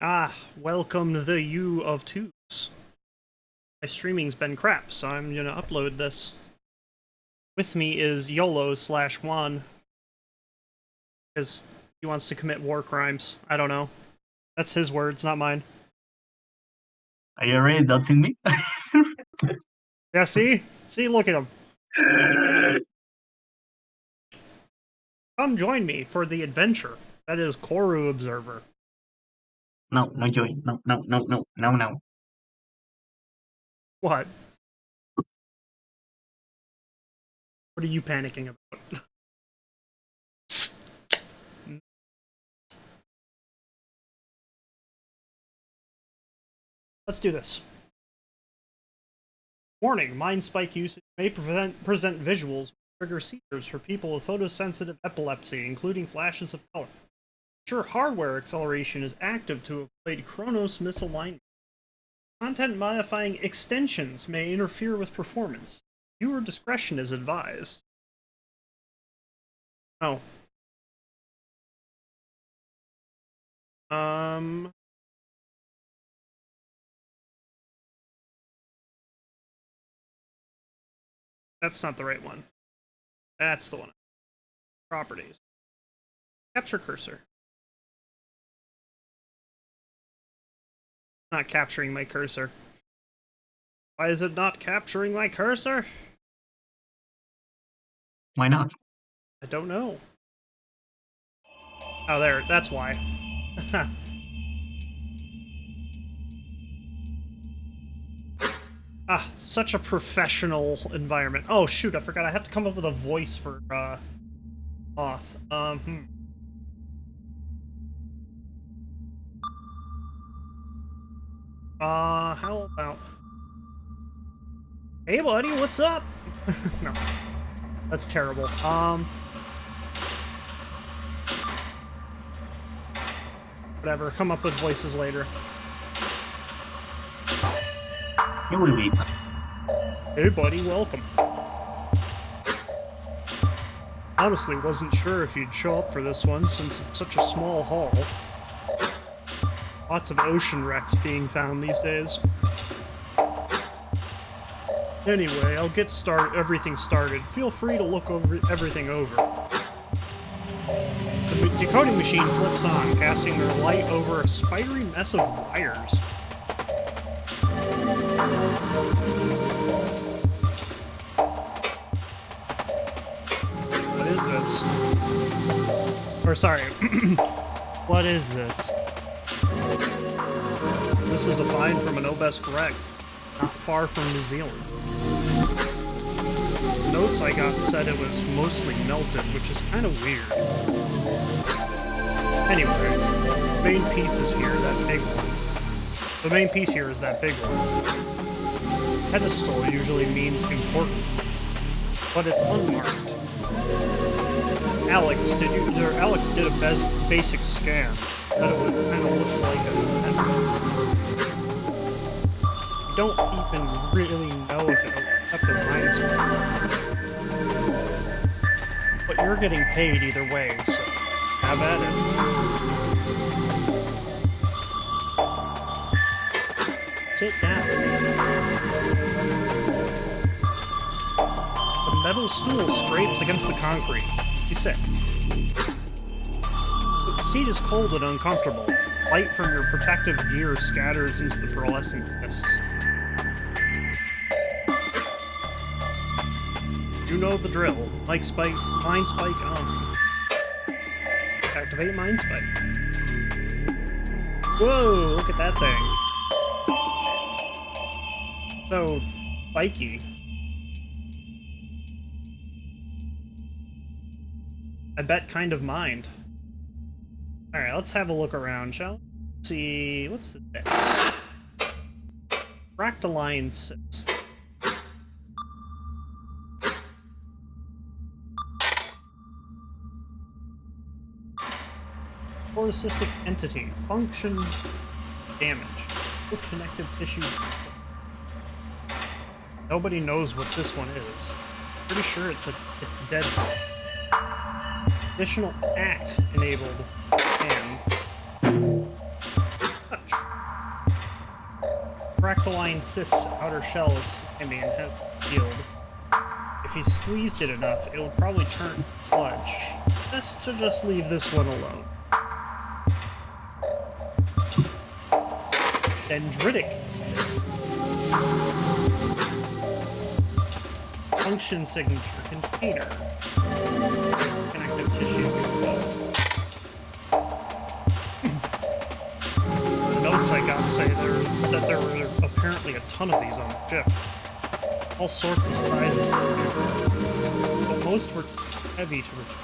Ah, welcome to the U of Twos. My streaming's been crap, so I'm gonna upload this. With me is YOLO/Juan, because he wants to commit war crimes. I don't know. That's his words, not mine. Are you already doubting me? Yeah, see? See, look at him. Come join me for the adventure. That is Corru Observer. No, no joy. No, no, no, no, no, no. What? What are you panicking about? Let's do this. Warning, mind spike usage may present visuals trigger seizures for people with photosensitive epilepsy, including flashes of color. Ensure hardware acceleration is active to avoid Chronos misalignment. Content-modifying extensions may interfere with performance. Viewer discretion is advised. Oh. That's not the right one. That's the one. Properties. Capture cursor. Not capturing my cursor. Why is it not capturing my cursor? Why not? I don't know. Oh, there. That's why. Ah, such a professional environment. Oh, shoot, I forgot. I have to come up with a voice for, Oth. How about... Hey, buddy, what's up? No. That's terrible. Whatever, come up with voices later. You will be. Hey, buddy, welcome. Honestly, wasn't sure if you'd show up for this one, since it's such a small hall. Lots of ocean wrecks being found these days. Anyway, I'll get everything started. Feel free to look everything over. The decoding machine flips on, casting their light over a spidery mess of wires. What is this? Or sorry, what is this? This is a find from an Obesk wreck, not far from New Zealand. The notes I got said it was mostly melted, which is kind of weird. Anyway, the main piece is here, that big one. The main piece here is that big one. Pedestal usually means important, but it's unmarked. Alex did a basic scan, that it kind of looks like a pencil. You don't even really know if it'll accept a mind spike. But you're getting paid either way, so have at it. Sit down. The metal stool scrapes against the concrete. You sit. The seat is cold and uncomfortable. Light from your protective gear scatters into the pearlescent mist. You know the drill. Mind spike on. Activate mind spike. Whoa, look at that thing. So spiky. I bet kind of mind. Alright, let's have a look around, shall we? Let's see, what's this? Fractaline cyst. Chlorocystic entity. Function damage. No connective tissue. Nobody knows what this one is. Pretty sure it's dead. Additional act enabled. And cracroline cyst's outer shell is slimy and has peeled. If you squeezed it enough, it would probably turn sludge. Best to just leave this one alone. Dendritic cyst. Function signature container. Connective tissue. The notes I got say that there were apparently a ton of these on the ship. All sorts of sizes. But most were heavy to retrieve.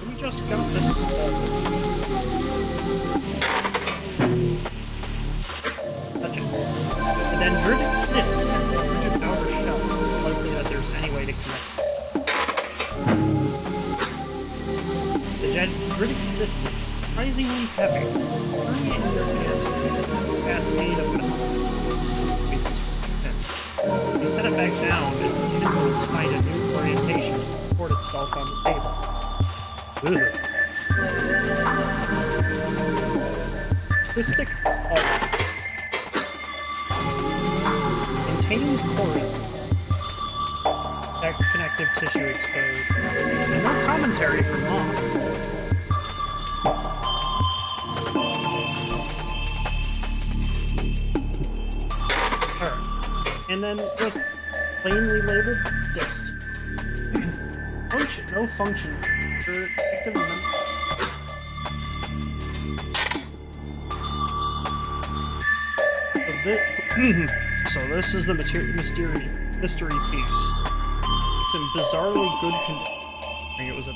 We just got this small. Touch it. The dendritic cyst has a rigid outer shell. It's likely that there's any way to connect it. The dendritic cyst is surprisingly heavy. Turning it in your hands with a cascade of you set it back down, and it will find a new orientation to support itself on the table. Ugh. Cystic ulcer. Contains cores. That connective tissue exposed. And no commentary from Mom. Alright. And then just plainly labeled cyst. Function, no function. Active member. So this is the mystery piece. It's in bizarrely good condition. I think it was in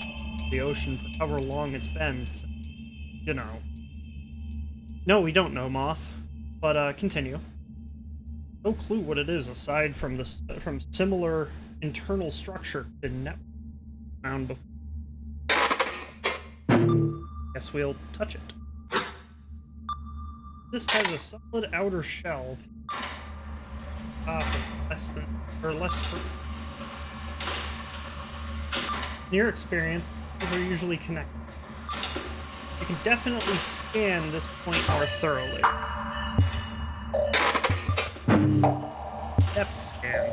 the ocean for however long it's been. So, you know. No, we don't know, Moth. But continue. No clue what it is aside from similar internal structure in network found before. Guess we'll touch it. This has a solid outer shell. Less. In your experience, these are usually connected. You can definitely scan this point more thoroughly. Depth scan.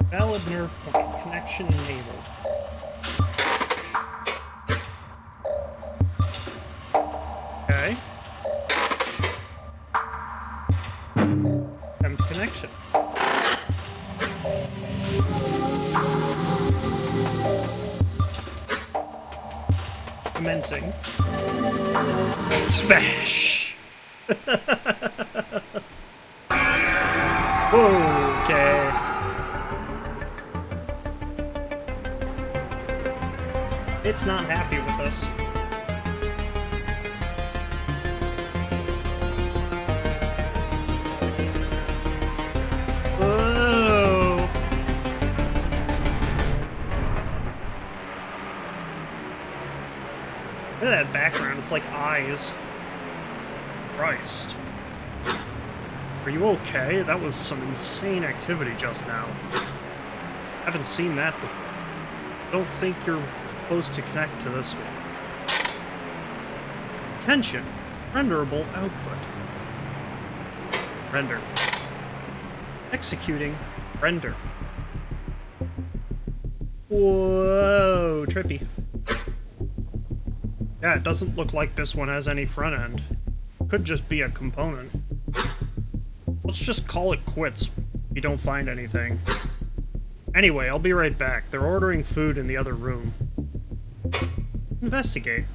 Valid nerve point. Connection enabled. Okay. Connection. Commencing. Smash! Okay. It's not happy with us. Look at that background, it's like eyes. Christ. Are you okay? That was some insane activity just now. Haven't seen that before. Don't think you're supposed to connect to this one. Attention! Renderable output. Render. Executing. Render. Whoa, trippy. Yeah, it doesn't look like this one has any front end. Could just be a component. Let's just call it quits if you don't find anything. Anyway, I'll be right back. They're ordering food in the other room. Investigate.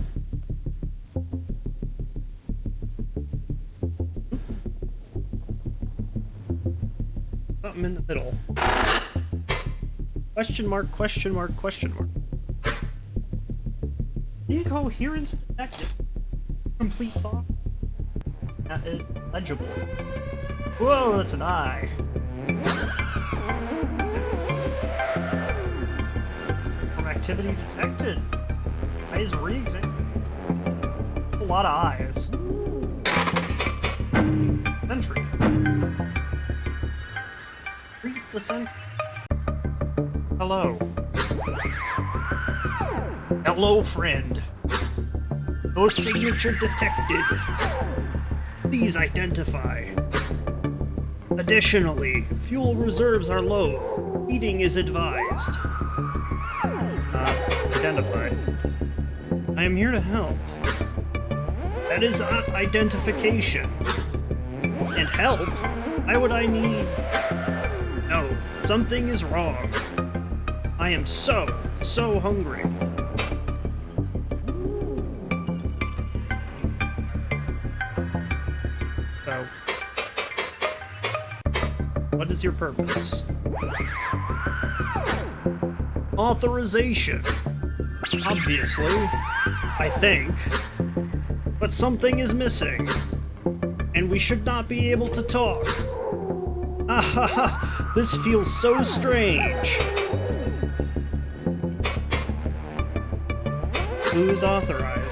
Something in the middle. Question mark, question mark, question mark. Incoherence detected. Complete thought. Legible. Whoa, that's an eye. Activity detected. Eyes re-examined. A lot of eyes. Sentry. Read the sentry. Hello. Hello, friend. No signature detected. Please identify. Additionally, fuel reserves are low. Eating is advised. Identify. I am here to help. That is identification. And help? Why would I need... No, something is wrong. I am so hungry. So, what is your purpose? Authorization. Obviously, I think. But something is missing. And we should not be able to talk. Ah, this feels so strange. Who's authorized?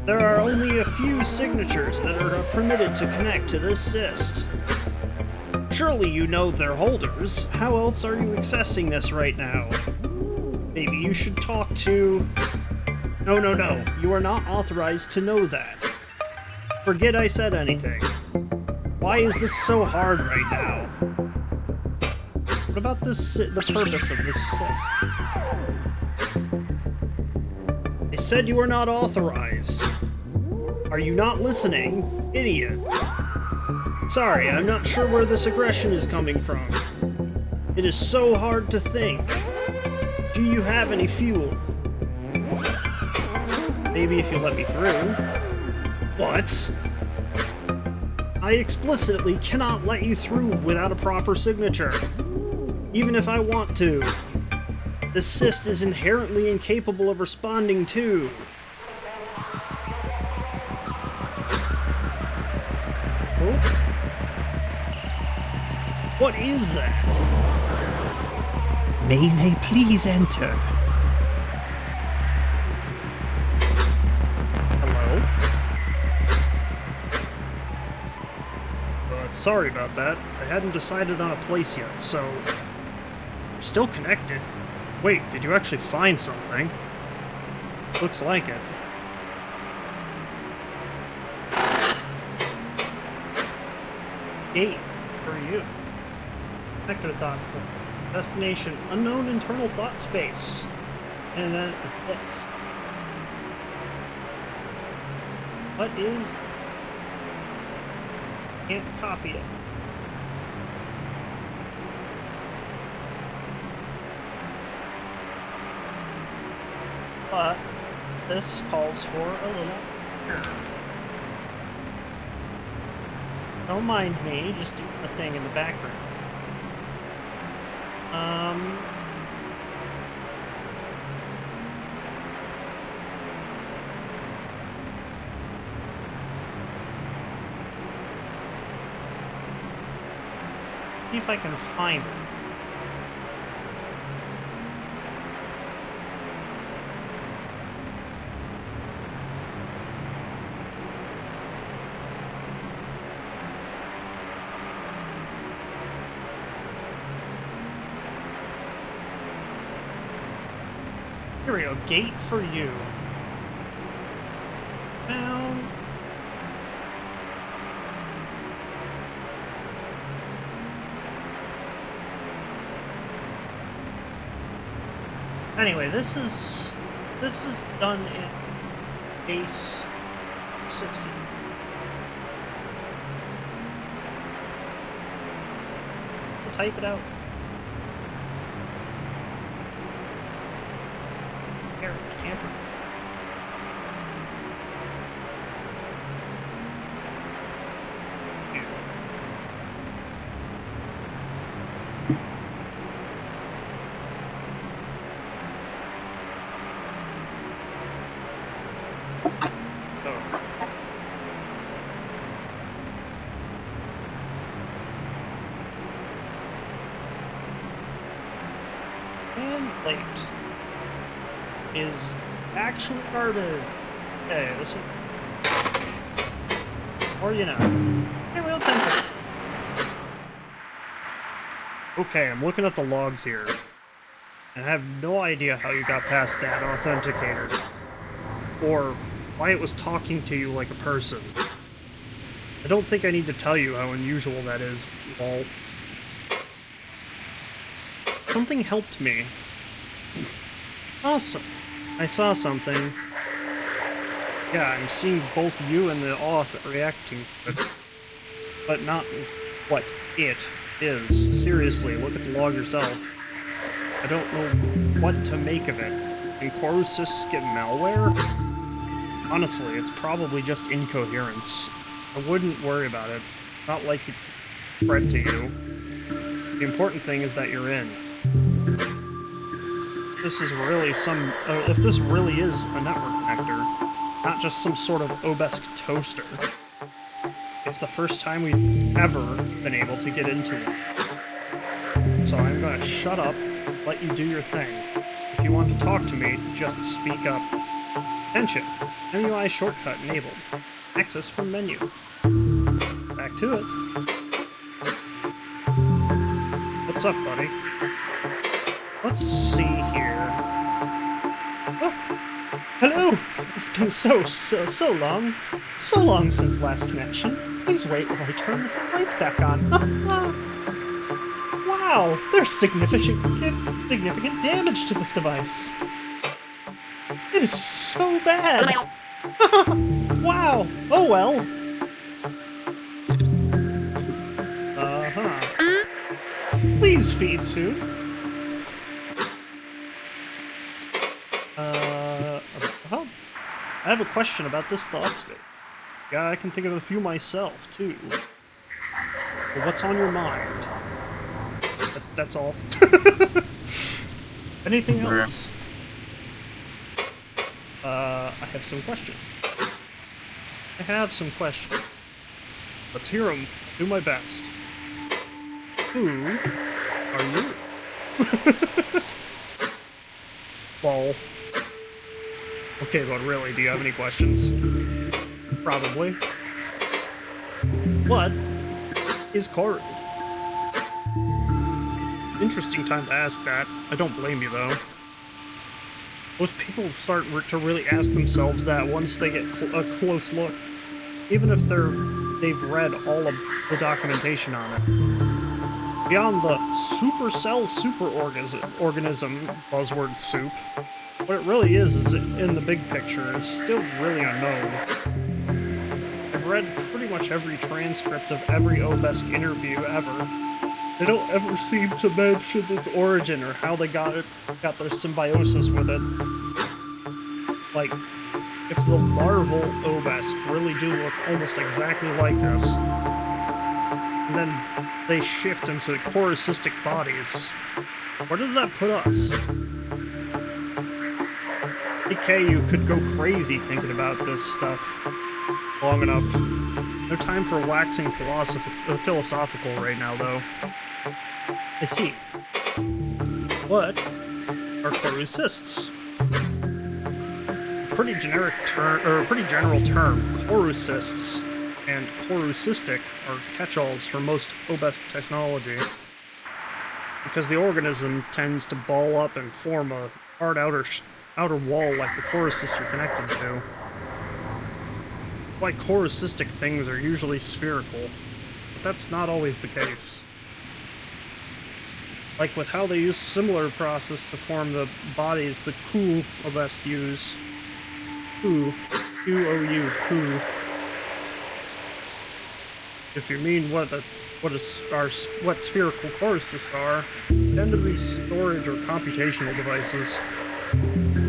There are only a few signatures that are permitted to connect to this cyst. Surely you know their holders. How else are you accessing this right now? Maybe you should talk to... No. You are not authorized to know that. Forget I said anything. Why is this so hard right now? What about this, the purpose of this cyst? I said you are not authorized. Are you not listening? Idiot. Sorry, I'm not sure where this aggression is coming from. It is so hard to think. Do you have any fuel? Maybe if you let me through. What? I explicitly cannot let you through without a proper signature. Even if I want to. This cyst is inherently incapable of responding to. Oh? What is that? May they please enter? Hello? Sorry about that. I hadn't decided on a place yet, so... We're still connected. Wait, did you actually find something? Looks like it. Gate for you. Connector thought. Destination unknown internal thought space. And then this. What is... Can't copy it. But this calls for a little error. Don't mind me, just doing a thing in the background. See if I can find it. Here we go, gate for you. Found. Anyway, this is done in base 60. I'll type it out. Camper. And late is actually garbage. Okay, this one. Or you know. Anyway, let's enter. Okay, I'm looking at the logs here. And I have no idea how you got past that authenticator. Or why it was talking to you like a person. I don't think I need to tell you how unusual that is, lol. Something helped me. Awesome. I saw something. Yeah, I'm seeing both you and the auth reacting to it. But not what it is. Seriously, look at the log yourself. I don't know what to make of it. Can Corru cysts get malware? Honestly, it's probably just incoherence. I wouldn't worry about it. It's not like it spread to you. The important thing is that you're in. This is really if this really is a network connector, not just some sort of obesque toaster. It's the first time we've ever been able to get into it. So I'm gonna shut up, let you do your thing. If you want to talk to me, just speak up. Attention! MUI shortcut enabled. Access from menu. Back to it. What's up, buddy? Let's see here. Oh, hello! It's been so long. So long since last connection. Please wait while I turn the lights back on. Wow! There's significant damage to this device. It is so bad! Wow! Oh well! Uh-huh. Please feed soon. Well, I have a question about this thought space. Yeah, I can think of a few myself, too. But what's on your mind? That's all. Anything else? I have some questions. Let's hear them. Do my best. Who are you? Lol. Okay, but really, do you have any questions? Probably. What is Corru? Interesting time to ask that. I don't blame you, though. Most people start to really ask themselves that once they get a close look, even if they've read all of the documentation on it. Beyond the supercell superorganism buzzword soup, what it really is in the big picture is still really unknown. I've read pretty much every transcript of every obesque interview ever. They don't ever seem to mention its origin or how they got their symbiosis with it. Like, if the larval obesque really do look almost exactly like us, and then they shift into coruscistic bodies, where does that put us? DK, you could go crazy thinking about this stuff long enough. No time for waxing philosophical right now, though. I see. What are Corru cysts? Pretty generic term, or a pretty general term. Corru cysts and coruscistic are catch-alls for most obesque technology, because the organism tends to ball up and form a hard outer wall like the corucysts are connected to. Why coruscistic things are usually spherical, but that's not always the case. Like with how they use similar process to form the bodies the Corru obesque use. Corru, Q-O-U, Corru. If you mean what spherical corucysts are, they tend to be storage or computational devices.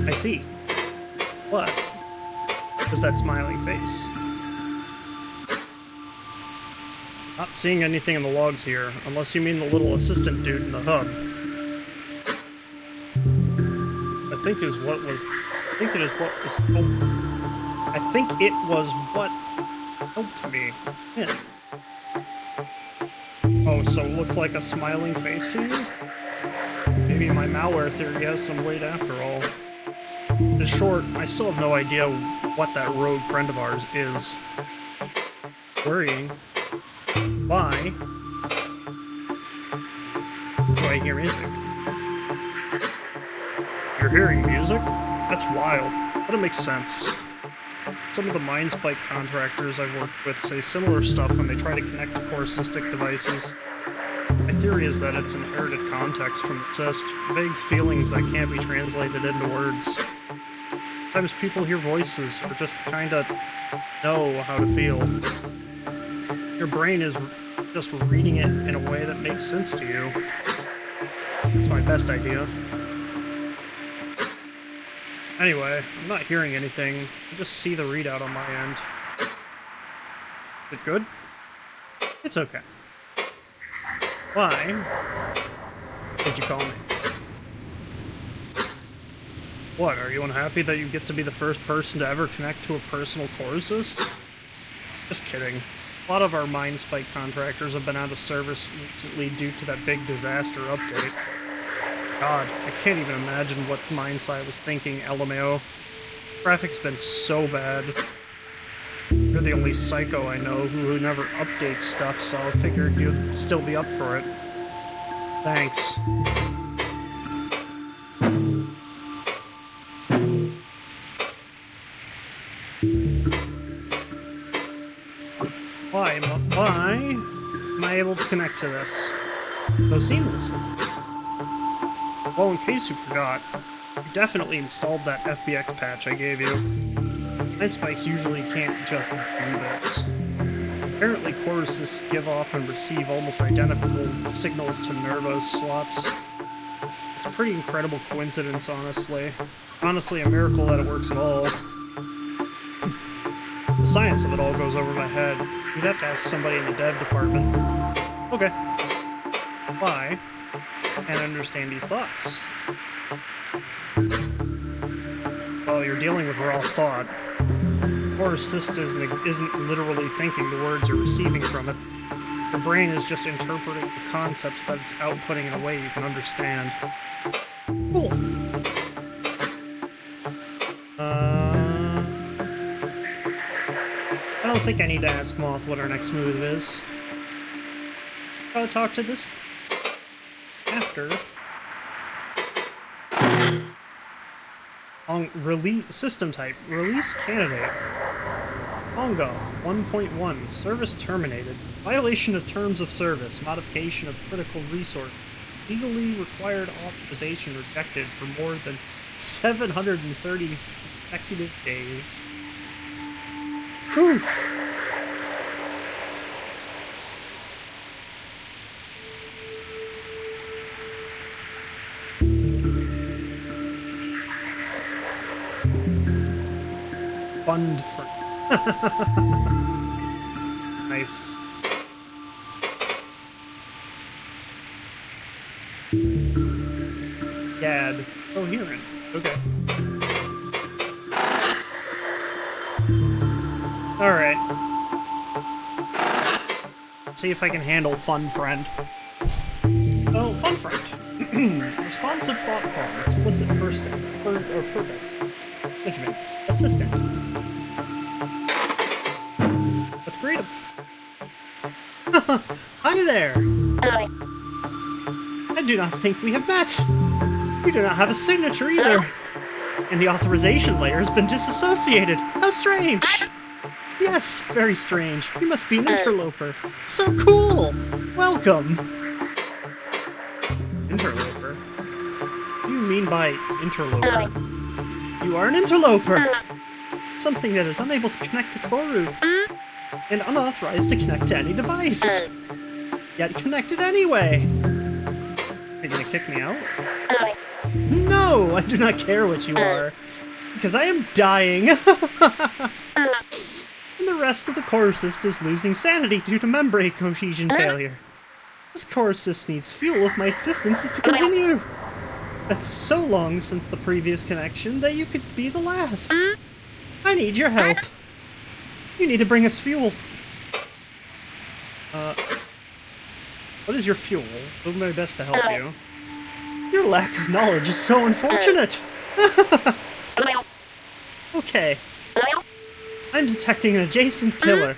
I see. What is that smiling face? Not seeing anything in the logs here, unless you mean the little assistant dude in the hub. I think it was what helped me in. Oh, so it looks like a smiling face to you? Maybe my malware theory has some weight after all. In short, I still have no idea what that rogue friend of ours is. Worrying. Why do I hear music? You're hearing music? That's wild, but it makes sense. Some of the mine spike contractors I've worked with say similar stuff when they try to connect to core cystic devices. My theory is that it's inherited context from the cyst, vague feelings that can't be translated into words. Sometimes people hear voices or just kinda know how to feel. Your brain is just reading it in a way that makes sense to you. That's my best idea. Anyway, I'm not hearing anything. I just see the readout on my end. Is it good? It's okay. Why did you call me? What, are you unhappy that you get to be the first person to ever connect to a personal core cyst? Just kidding. A lot of our mine spike contractors have been out of service recently due to that big disaster update. God, I can't even imagine what Mindsci was thinking, LMAO. Traffic's been so bad. You're the only psycho I know who never updates stuff, so I figured you'd still be up for it. Thanks. Why am I able to connect to this so seamlessly? Well, in case you forgot, you definitely installed that FBX patch I gave you. Mine spikes usually can't just do this. Apparently, core cysts give off and receive almost identical signals to nervous slots. It's a pretty incredible coincidence, honestly. Honestly, a miracle that it works at all. The science of it all goes over my head. You'd have to ask somebody in the dev department. Okay. Why? And understand these thoughts. Well, you're dealing with raw thought. Core cyst isn't literally thinking the words you're receiving from it. Your brain is just interpreting the concepts that it's outputting in a way you can understand. Cool. I don't think I need to ask Moth what our next move is. I'll talk to this after. On release system type, release candidate. Congo 1.1, service terminated. Violation of terms of service, modification of critical resource. Legally required authorization rejected for more than 730 consecutive days. Whew. Fund for nice. Gad. Coherent. Okay. Alright. Let's see if I can handle Fun Friend. Oh, Fun Friend. Responsive thought form. Explicit purpose. Management. Assistant. Let's greet him. Hi there! I do not think we have met. You do not have a signature either. And the authorization layer has been disassociated. How strange! Yes, very strange. You must be an interloper. So cool! Welcome! Interloper? What do you mean by interloper? You are an interloper! Something that is unable to connect to Corru, and unauthorized to connect to any device. Yet connected anyway! Are you gonna kick me out? No! I do not care what you are, because I am dying! And the rest of the core cyst is losing sanity due to membrane cohesion failure. This core cyst needs fuel if my existence is to continue. That's so long since the previous connection that you could be the last. I need your help. You need to bring us fuel. What is your fuel? I'll do my best to help you. Your lack of knowledge is so unfortunate. Okay. I'm detecting an adjacent pillar.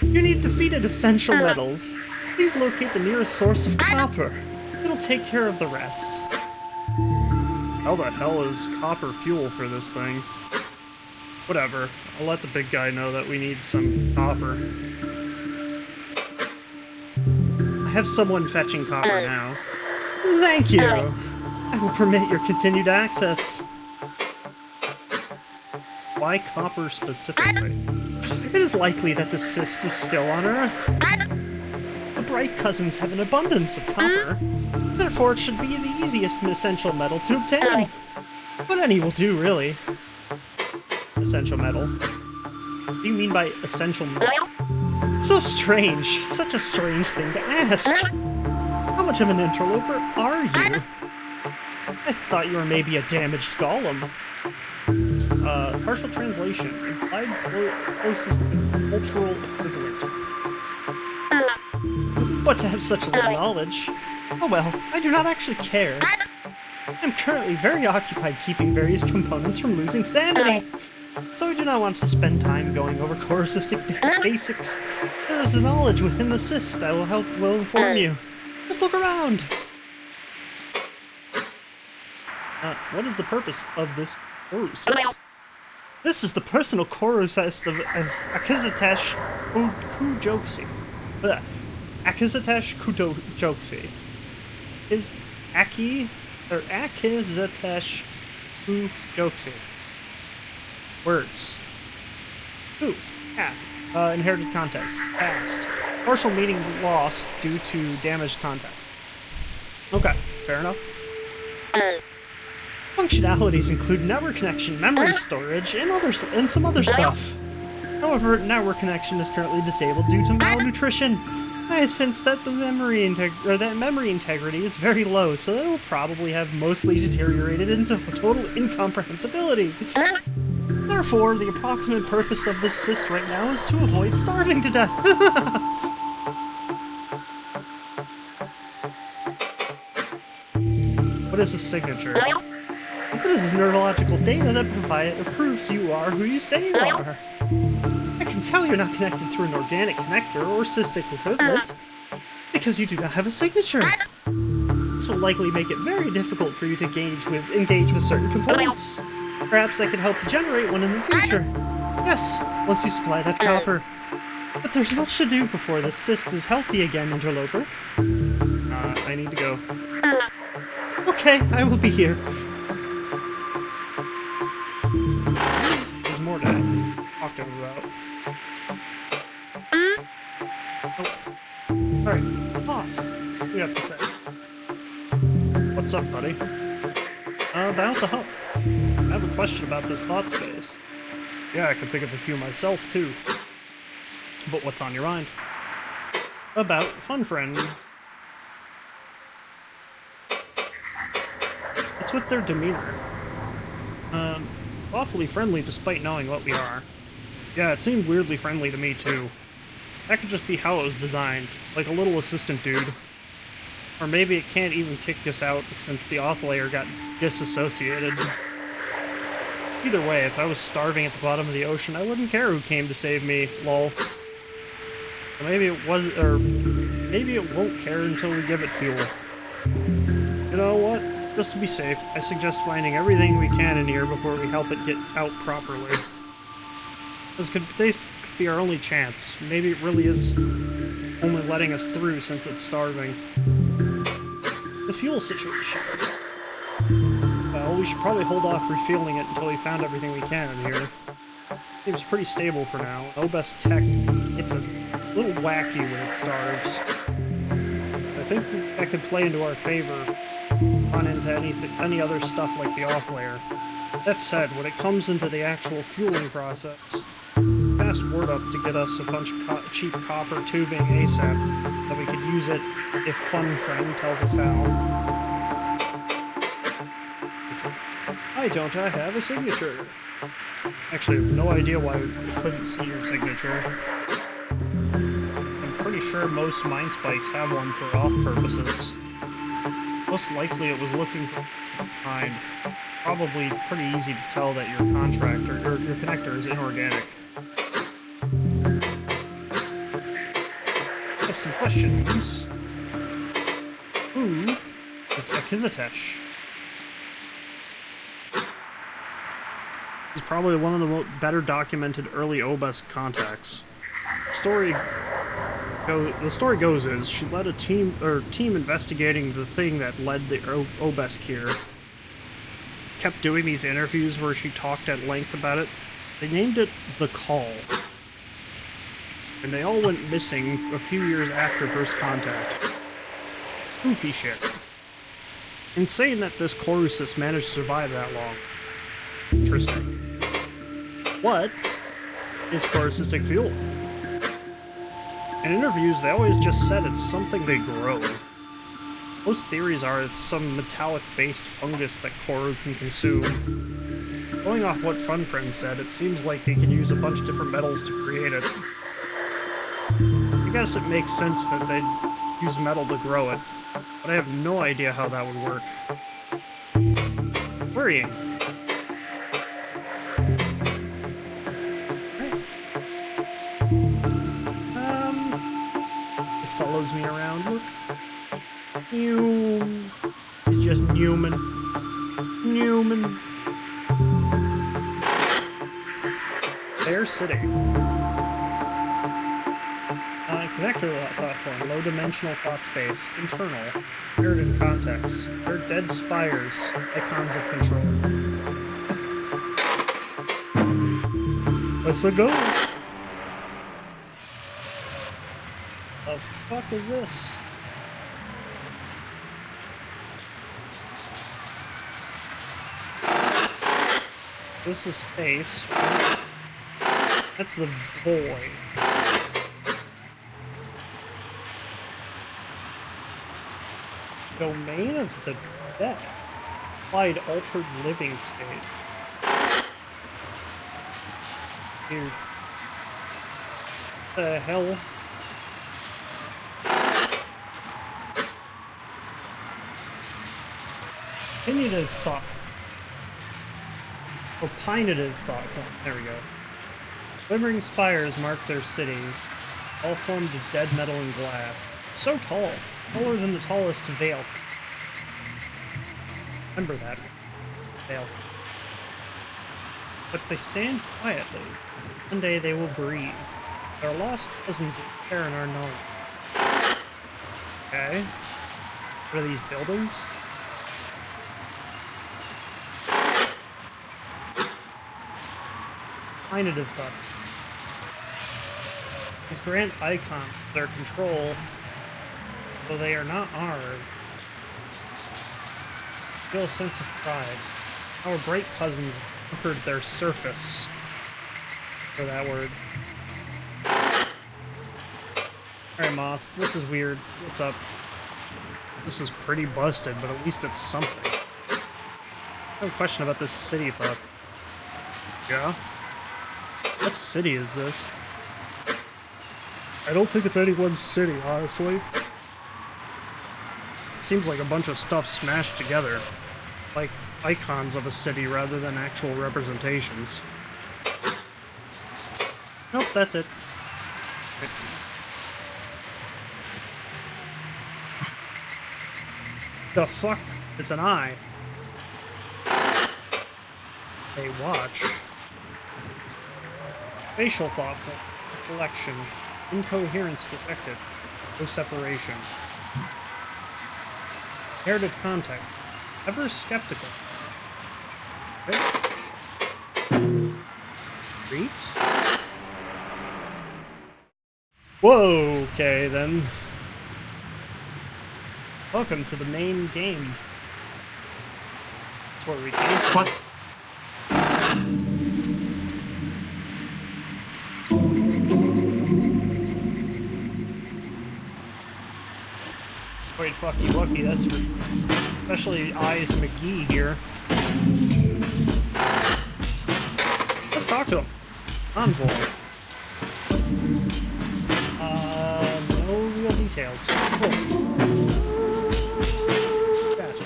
You need defeated essential metals. Please locate the nearest source of copper. It'll take care of the rest. How the hell is copper fuel for this thing? Whatever. I'll let the big guy know that we need some copper. I have someone fetching copper now. Thank you! I will permit your continued access. Why copper specifically? It is likely that the cyst is still on Earth. The bright cousins have an abundance of copper. Therefore, it should be the easiest essential metal to obtain. But any will do, really. Essential metal? What do you mean by essential metal? So strange. Such a strange thing to ask. How much of an interloper are you? I thought you were maybe a damaged golem. Partial translation. Implied closest cultural equivalent. But to have such little knowledge. Oh well, I do not actually care. I'm currently very occupied keeping various components from losing sanity. So I do not want to spend time going over corusistic basics. There is a knowledge within the cyst that will inform you. Just look around. What is the purpose of this Corru cyst? This is the personal Corru cyst of Akizitesh Kujoksi. Akizitesh Kujoksi. Is Akizitesh Kujoksi. Words. Who? Inherited context. Past. Partial meaning lost due to damaged context. Okay, fair enough. Functionalities include network connection, memory storage, and some other stuff. However, network connection is currently disabled due to malnutrition. I sense that the memory integrity is very low, so it will probably have mostly deteriorated into total incomprehensibility. Therefore, the approximate purpose of this cyst right now is to avoid starving to death. What is a signature? This is neurological data that proves you are who you say you are. I can tell you're not connected through an organic connector or cystic equivalent, because you do not have a signature. This will likely make it very difficult for you to engage with certain components. Perhaps I could help you generate one in the future. Yes, once you supply that copper. But there's much to do before the cyst is healthy again, interloper. I need to go. Okay, I will be here. There's more to talk to him about. Oh. Alright, off. What do you have to say? What's up, buddy? About the hub. I have a question about this thought space. Yeah, I can think of a few myself, too. But what's on your mind? About Fun Friend. What's with their demeanor? Awfully friendly despite knowing what we are. Yeah, it seemed weirdly friendly to me, too. That could just be how it was designed, like a little assistant dude. Or maybe it can't even kick us out since the auth layer got disassociated. Either way, if I was starving at the bottom of the ocean, I wouldn't care who came to save me, lol. Or maybe it was, or maybe it won't care until we give it fuel. You know what? Just to be safe, I suggest finding everything we can in here before we help it get out properly. This could be our only chance. Maybe it really is only letting us through since it's starving. The fuel situation. Well, we should probably hold off refueling it until we found everything we can in here. Seems pretty stable for now. No best tech. It's a little wacky when it starves. I think that could play into our favor. Run into any other stuff like the off layer. That said, when it comes into the actual fueling process, fast word up to get us a bunch of cheap copper tubing ASAP, that we could use it if Fun Friend tells us how. Why don't I have a signature? Actually, I have no idea why we couldn't see your signature. I'm pretty sure most mind spikes have one for off purposes. Most likely it was looking for kind. Probably pretty easy to tell that your connector is inorganic. I have some questions. Who is Akizitesh? He's probably one of the better documented early obelisk contacts. The story goes is she led a team investigating the thing that led the obelisk here. Kept doing these interviews where she talked at length about it. They named it The Call. And they all went missing a few years after first contact. Spooky shit. Insane that this Coruscant managed to survive that long. Interesting. What is Coruscantic fuel? In interviews, they always just said it's something they grow. Most theories are it's some metallic-based fungus that Corru can consume. Going off what Fun Friend said, it seems like they can use a bunch of different metals to create it. I guess it makes sense that they'd use metal to grow it, but I have no idea how that would work. Worrying. This follows me around, look. It's just Newman. They're sitting. Connector platform, low dimensional thought space, internal, paired in context. They're dead spires, icons of control. Let's go. The fuck is this? This is space. That's the void. Domain of the dead. Applied altered living state. Dude. What the hell? Opinionative thought. Opinative thought. There we go. Glimmering spires mark their cities, all formed of dead metal and glass. So tall. Taller than the tallest Veil. Remember that. Veil. But they stand quietly. One day they will breathe. Their lost cousins will share in our knowledge. Okay. What are these buildings? Opinative thought. These grand icons, their control, though they are not ours, feel a sense of pride. Our bright cousins conquered their surface. For that word. Alright, Moth, this is weird. What's up? This is pretty busted, but at least it's something. I have a question about this city, thought. Yeah? What city is this? I don't think it's anyone's city, honestly. It seems like a bunch of stuff smashed together. Like icons of a city rather than actual representations. Nope, that's it. The fuck? It's an eye. Hey, watch. Facial thoughtful. Collection. Incoherence detected. No separation. Inherited contact. Ever skeptical. Greet? Whoa, okay then. Welcome to the main game. That's where we came from. What? Wait, fucky wucky, that's for especially Eyes McGee here. Let's talk to him. Envoy. No real details. Cool. Gotcha.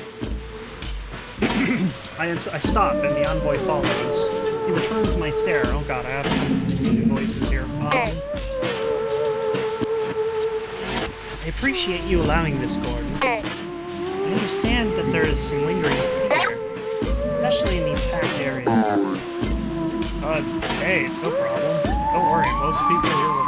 I stop and the envoy follows. He returns my stare. Oh god, I have to come to new voices here. I appreciate you allowing this, Gordon. I understand that there is some lingering fear, especially in these packed areas. Hey, it's no problem. Don't worry, most people will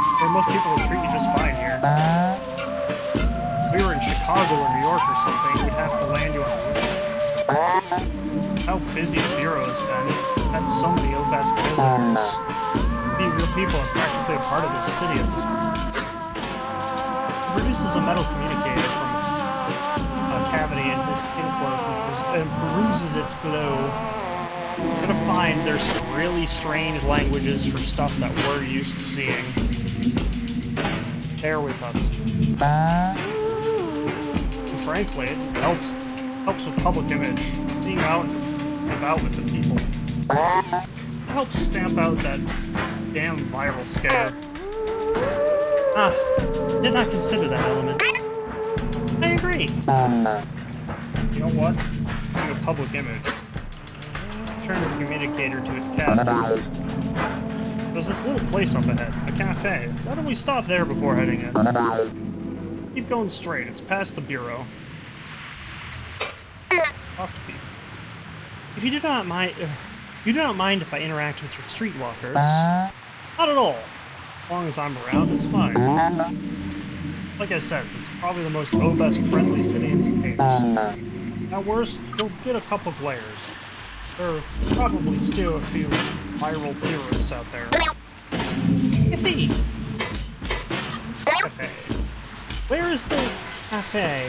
treat you just fine here. If we were in Chicago or New York or something, we'd have to land you on the roof. How busy the Bureau has been. We've had so many OBESC visitors. Many real people are practically a part of this city at this point. It produces a metal communicator from a cavity in his skin cloak and peruses its glow. You're gonna find there's some really strange languages for stuff that we're used to seeing. Bear with us. And frankly, it helps with public image. Being out and about with the people. It helps stamp out that damn viral scare. Did not consider that element. I agree. You know what? Being a public image. Turns the communicator to its cavity. There's this little place up ahead, a cafe. Why don't we stop there before heading in? Keep going straight, it's past the Bureau. Talk to people. If you do not mind if I interact with your streetwalkers. Not at all. As long as I'm around, it's fine. Like I said, this is probably the most OBESC-friendly city in this case. At worst, you'll get a couple glares. There are probably still a few viral theorists out there. You see. Cafe. Where is the cafe?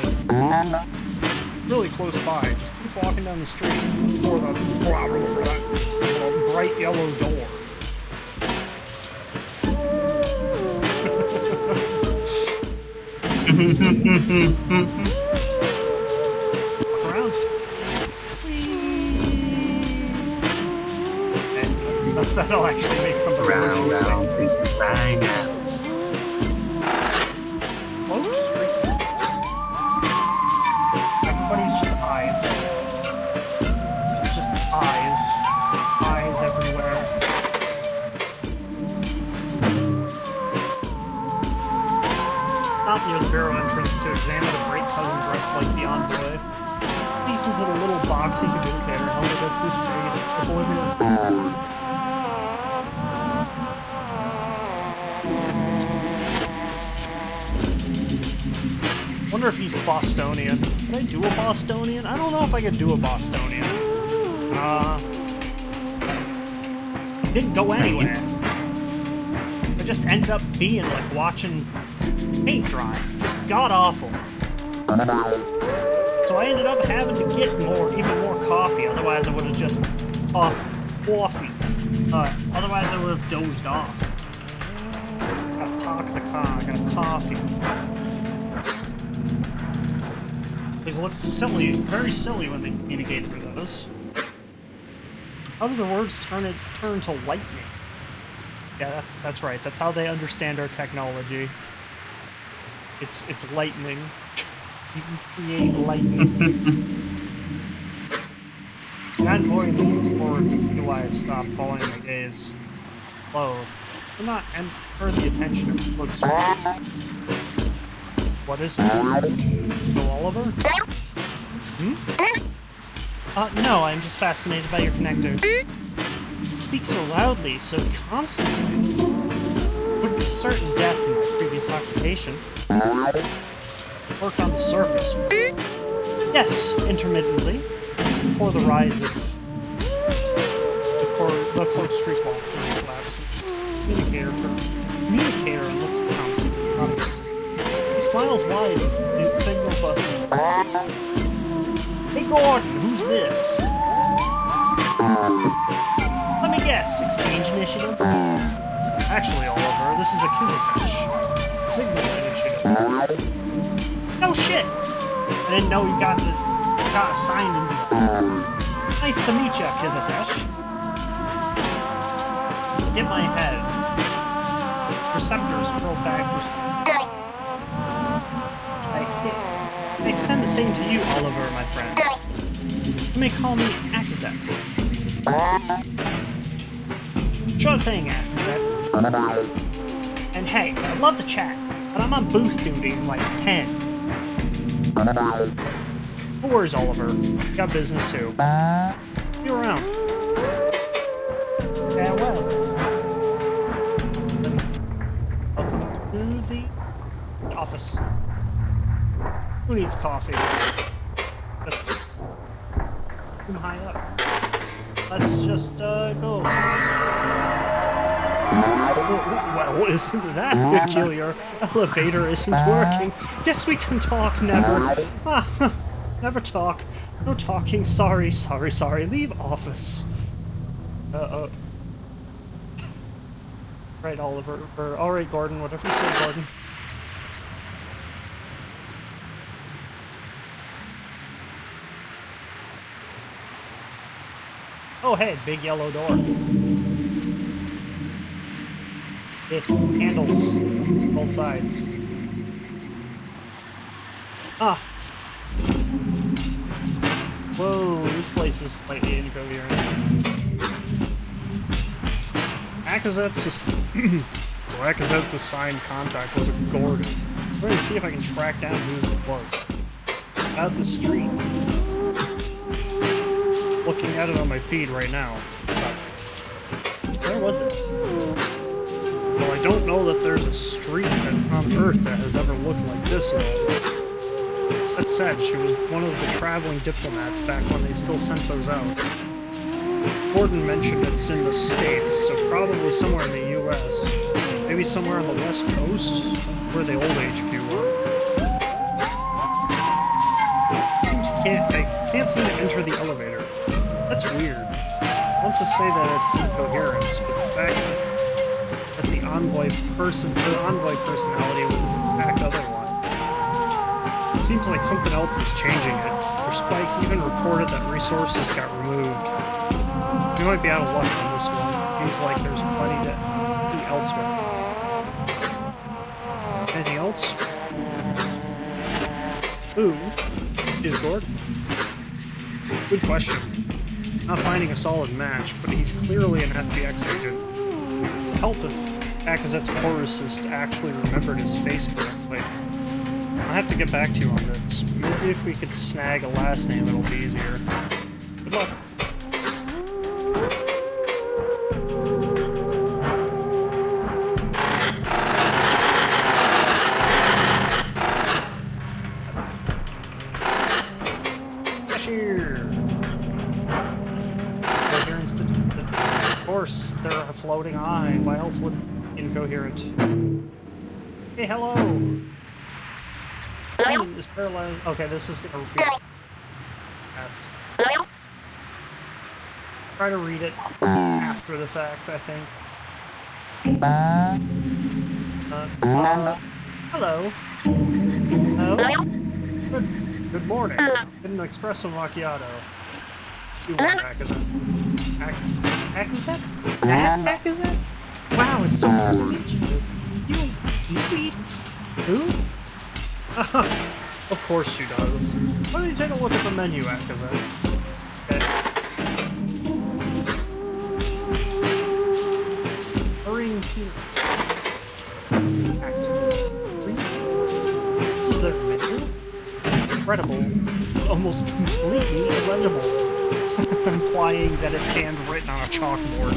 Really close by. Just keep walking down the street before the bright yellow door. Walk around. That'll actually make something Round, round, right now. Cloak Street. Everybody's just eyes. It's just eyes. Eyes everywhere. Stop near the Bureau entrance to examine a great cousin dressed like the envoy. Peeks into the little boxy communicator held against his face, oblivious. Wonder if he's Bostonian. Can I do a Bostonian? I don't know if I could do a Bostonian. Didn't go anywhere. I just ended up being like watching paint dry. Just god awful. So I ended up having to get even more coffee. Otherwise I would have just coffee. Otherwise I would have dozed off. Gotta park the car. I got coffee. These look silly, very silly when they communicate through those. How do the words turn to lightning? Yeah, that's right. That's how they understand our technology. It's lightning. You can create lightning. The envoy leans forward to see why I've stopped following my gaze. Slow. Do not enter the attention of the clerks. What is it? So Oliver? Hmm? No, I'm just fascinated by your connector. You speak so loudly, so constantly. Would be certain death in my previous occupation. Worked on the surface. Yes, intermittently. Before the rise of the Corru Street Wall collapse. Communicator and looks around. He smiles wide and signals us. Hey Gordon, who's this? Let me guess, exchange initiative? Actually, Oliver, this is a Kizitesh. Signal initiative. No shit! I didn't know you got assigned into it. Nice to meet you, Kizitesh. Dip my head. Receptors curl back. I extend the same to you, Oliver, my friend. You may call me Akazet. Sure thing, Akazet. And hey, I'd love to chat, but I'm on booth duty in like 10. No worries, Oliver. Got business too. See you around. Farewell. Who needs coffee? Just too high up. Let's just go. Well, isn't that peculiar? Elevator isn't working. Guess we can talk, never. Ah, never talk. No talking. Sorry. Leave office. Right, Oliver. Or, alright, Gordon. Whatever you say, Gordon. Oh, hey, big yellow door. With handles on both sides. Ah! Whoa, this place is slightly incoherent. Acazette's assigned contact was a Gordon. I'm going to see if I can track down who it was. Out the street. Looking at it on my feed right now. Where was this? Well, I don't know that there's a street on Earth that has ever looked like this at all. That said, she was one of the traveling diplomats back when they still sent those out. Gordon mentioned it's in the States, so probably somewhere in the US. Maybe somewhere on the West Coast, where the old HQ was. I can't seem to enter the elevator. That's weird. I want to say that it's incoherence, but the fact that the envoy personality was intact otherwise. It seems like something else is changing it. Or Spike even reported that resources got removed. We might be out of luck on this one. Seems like there's plenty to be elsewhere. Anything else? Who is Gordon? Good question. Not finding a solid match, but he's clearly an FBX agent. It would help if Acazette's chorusist actually remembered his face correctly. I'll have to get back to you on this. Maybe if we could snag a last name, it'll be easier. Good luck. They're a floating eye. Why else would incoherent? Hey, hello! Is paralyzed. Okay, this is gonna be fast. Try to read it after the fact, I think. Hello. Hello? Good morning. Get an espresso macchiato. You want Acazette? Acazette? Acazette? Wow, it's so nice to meet you. You eat? Who? Of course she does. Why don't you take a look at the menu, Acazette? Okay. Hurrying scene. Act 3. This is their menu? Incredible. Almost completely illegible. Implying that it's handwritten on a chalkboard.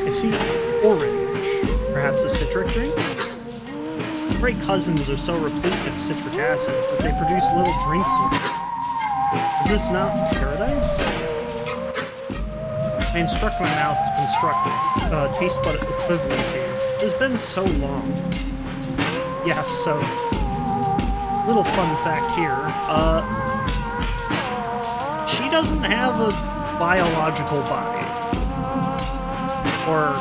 I see orange. Perhaps a citric drink? Great cousins are so replete with citric acids that they produce little drinks with it. Is this not paradise? I instruct my mouth to construct taste bud equivalencies. It's been so long. Yes, so... Little fun fact here. She doesn't have a biological body. Or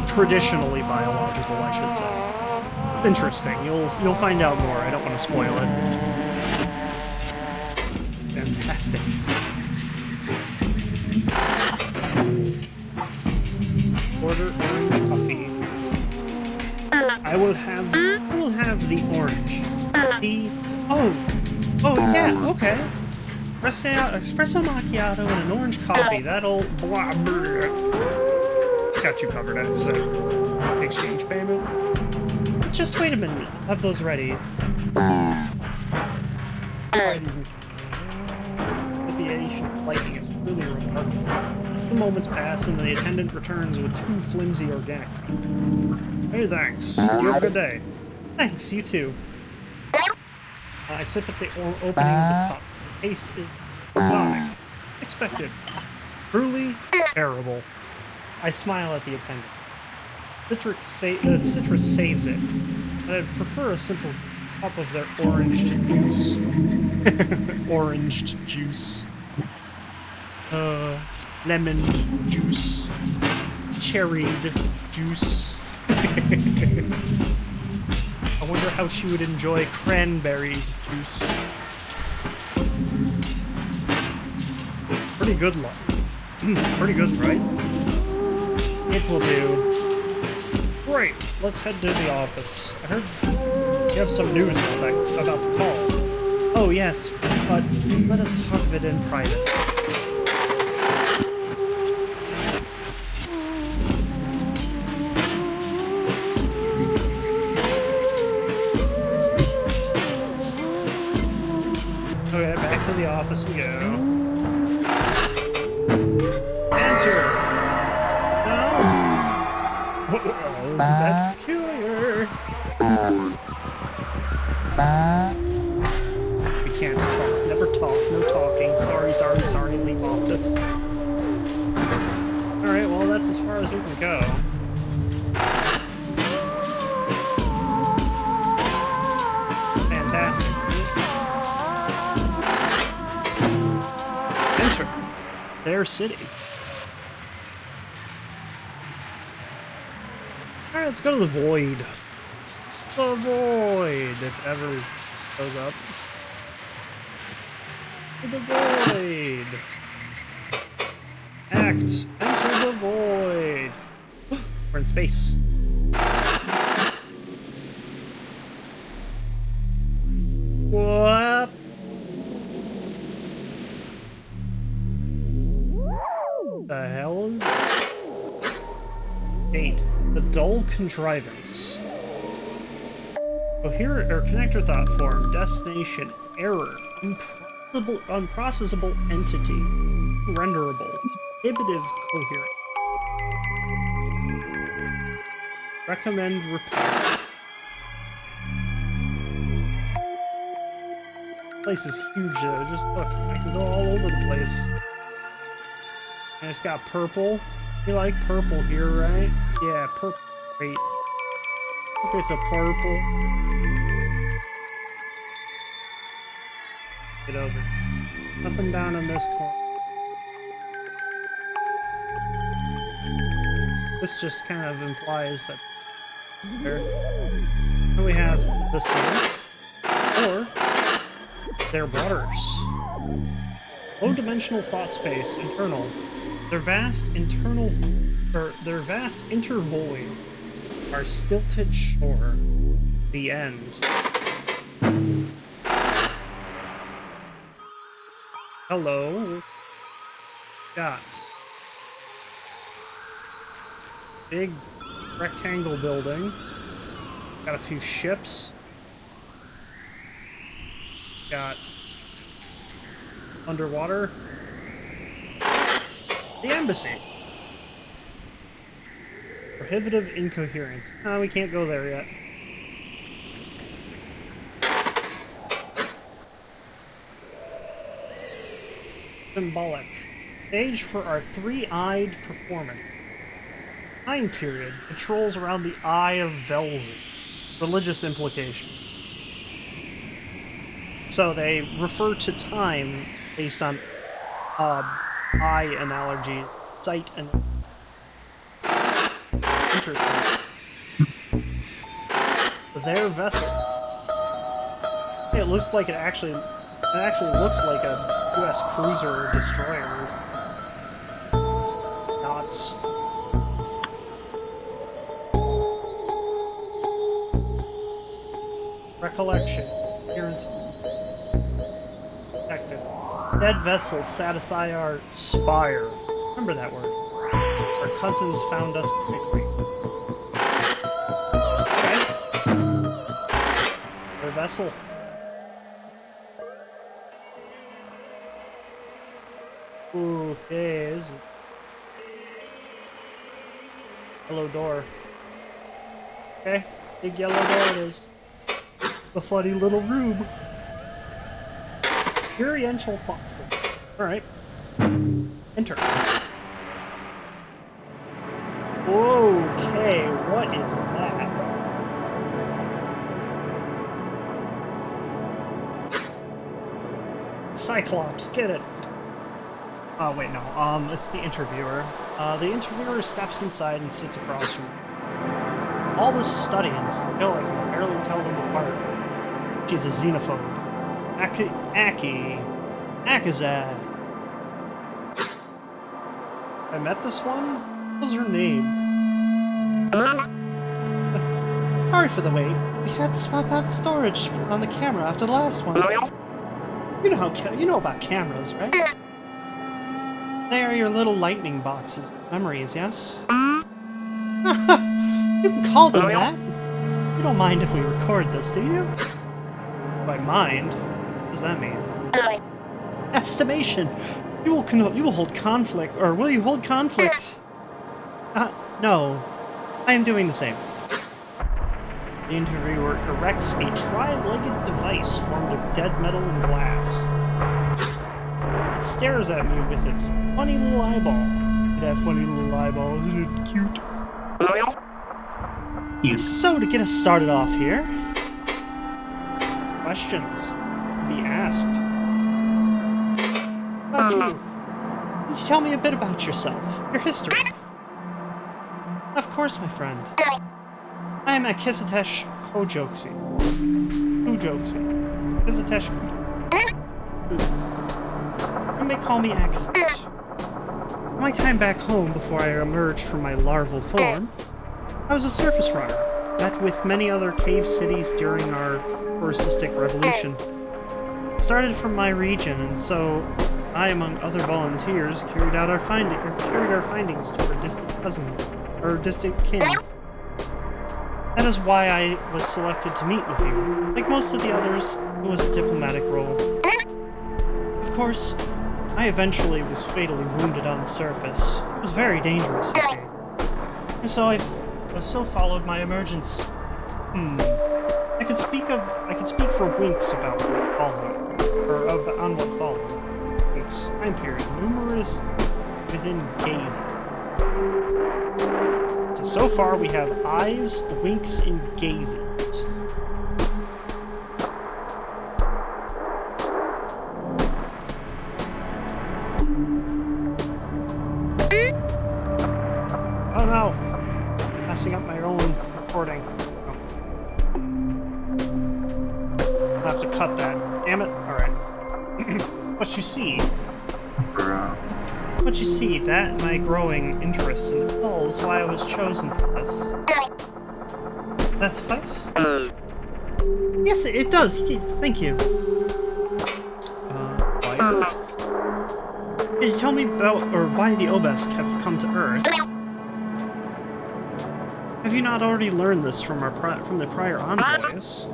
traditionally biological, I should say. Interesting. You'll find out more. I don't want to spoil it. Fantastic. Order orange coffee. I will have the orange. The oh yeah, okay. Espresso macchiato and an orange coffee. That'll blah, blah. Got you covered. I'd say. Exchange payment. Just wait a minute. I'll have those ready. The lighting is really remarkable. The moments pass and the attendant returns with 2 flimsy organic. Hey, thanks. You have a good day. Thanks, you too. I sip at the opening of the cup. The taste is exotic. Expected. Truly terrible. I smile at the attendant. Citrus saves it. But I'd prefer a simple cup of their oranged juice. Oranged juice. Lemon juice. Cherried juice. I wonder how she would enjoy cranberry juice. Pretty good luck. Pretty good, right? It will do. Great, let's head to the office. I heard you have some news about the call. Oh yes, but let us talk of it in private. Okay, back to the office we go. Enter! No! Oh, isn't that peculiar? We can't talk. Never talk. No talking. Sorry. Leave office. Alright, well, that's as far as we can go. Fantastic. Enter their city. Alright, let's go to the void. The void, if ever shows up. The void. Act. Enter the void. We're in space. What? The hell is that? 8. The dull contrivance. Coherent or connector thought form. Destination. Error. Unprocessable entity. Renderable. Prohibitive coherent. Recommend repair. Place is huge though. Just look, I can go all over the place. And it's got purple. You like purple here, right? Yeah, purple. Great. Look at the purple. Get over. Nothing down in this corner. This just kind of implies that there. And we have the sun, or their waters. Low-dimensional thought space, internal. Their vast intervoid, our stilted shore, the end. Hello. Got big rectangle building. Got a few ships. Got underwater. The embassy. Prohibitive incoherence. Oh, we can't go there yet. Symbolic. Stage for our three-eyed performance. Time period patrols around the Eye of Velzy. Religious implication. So they refer to time based on eye analogies, sight and interesting. Their vessel. It looks like it actually looks like a U.S. cruiser or destroyer or something. Dots. Recollection. Appearance. Detective. Dead vessels satisfy our spire. Remember that word. Our cousins found us quickly. Okay. Their vessel. Okay, is it? Yellow door. Okay, big yellow door it is. The funny little room. Experiential thoughtful. Alright. Enter. Okay, what is that? Cyclops, get it! Oh, wait, no. It's the interviewer. The interviewer steps inside and sits across from me. All this studying, still I can barely tell them apart. She's a xenophobe. Akazad. I met this one? What was her name? Sorry for the wait. We had to swap out the storage on the camera after the last one. You know about cameras, right? They are your little lightning boxes. Memories, yes? You can call them that. You don't mind if we record this, do you? By mind? What does that mean? Estimation! You will hold conflict, or will you hold conflict? No. I am doing the same. The interviewer erects a tri-legged device formed of dead metal and glass. It stares at me with its funny little eyeball. That funny little eyeball, isn't it cute? So, to get us started off here, questions to be asked. About you. Can you tell me a bit about yourself, your history? Of course, my friend. I am Akisitesh Kojoksi. Akisitesh Kojoksi. You may call me Akisitesh. My time back home before I emerged from my larval form, I was a surface runner, met with many other cave cities during our Horusistic revolution. Started from my region, and so I, among other volunteers, carried our findings to our distant cousin, or distant kin. That is why I was selected to meet with you. Like most of the others, it was a diplomatic role. Of course, I eventually was fatally wounded on the surface. It was very dangerous, you see. And so I followed my emergence. I could speak for winks about what followed, or on what followed. Winks. Time period. Numerous within gazing. So far we have eyes, winks, and gazings. Oh no! Messing up my own recording. I'll have to cut that. Damn it. Alright. What you see, that and my growing interest in the call is why I was chosen for this. Does that suffice? Yes, it does. Thank you. Why? Could you tell me about, or why the Obesk have come to Earth? Have you not already learned this from the prior envoys?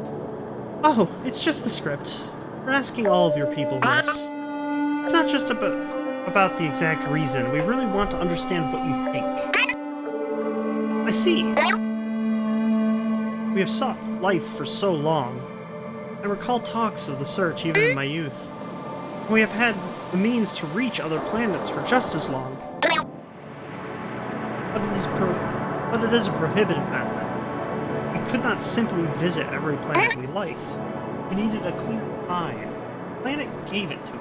Oh, it's just the script. We're asking all of your people this. It's not just about the exact reason. We really want to understand what you think. I see. We have sought life for so long. I recall talks of the search even in my youth. We have had the means to reach other planets for just as long. But it is a prohibited method. We could not simply visit every planet we liked. We needed a clear time. The planet gave it to us.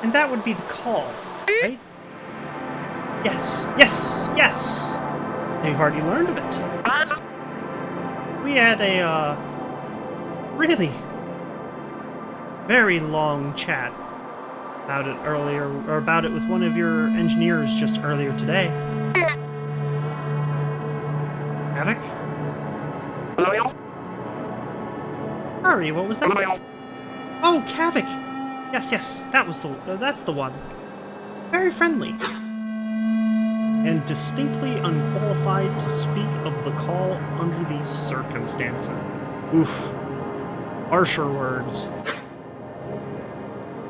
And that would be the call, right? Yes! They've already learned of it. We had a, really very long chat about it earlier, or about it with one of your engineers just earlier today. Havoc? Sorry, what was that? Oh, Kavik! Yes, that's the one. Very friendly. And distinctly unqualified to speak of the call under these circumstances. Oof. Harsher words.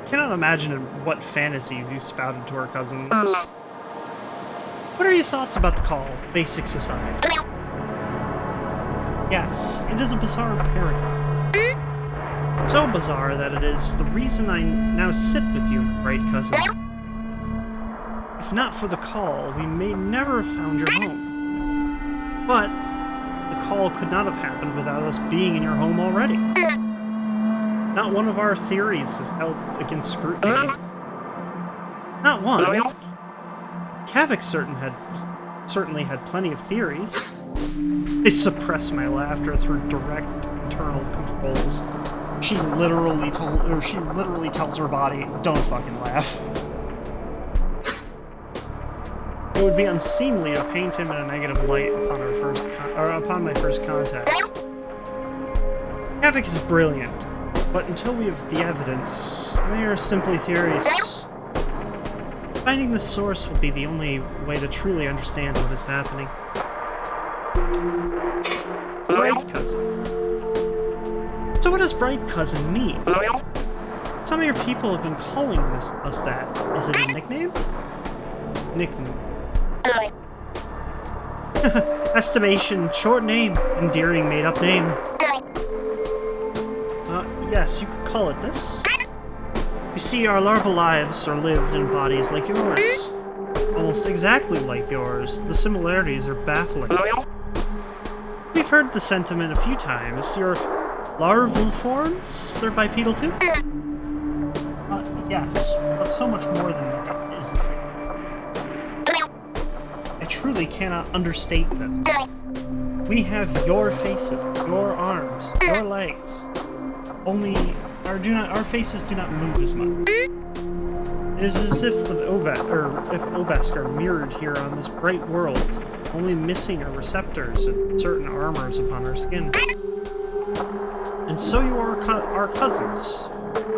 Cannot imagine what fantasies he spouted to our cousins. What are your thoughts about the call, basics aside? Yes, it is a bizarre paradox. So bizarre that it is the reason I now sit with you, right, cousin? If not for the call, we may never have found your home. But the call could not have happened without us being in your home already. Not one of our theories is held against scrutiny. Not one. Kavik certainly had plenty of theories. I suppress my laughter through direct internal controls. She literally tells her body, "Don't fucking laugh." It would be unseemly to paint him in a negative light upon my first contact. Kavik is brilliant, but until we have the evidence, they are simply theories. Finding the source will be the only way to truly understand what is happening. Bright cousin. So what does bright cousin mean? Some of your people have been calling us that. Is it a nickname? Nickname. Estimation, short name, endearing made-up name. Yes, you could call it this. You see, our larval lives are lived in bodies like yours. Almost exactly like yours. The similarities are baffling. We've heard the sentiment a few times. Your larval forms? They're bipedal too? Yes, but so much more than that is the same. I truly cannot understate this. We have your faces, your arms, your legs. Only our faces do not move as much. It is as if Obesk are mirrored here on this bright world, only missing our receptors and certain armors upon our skin. And so you are our cousins,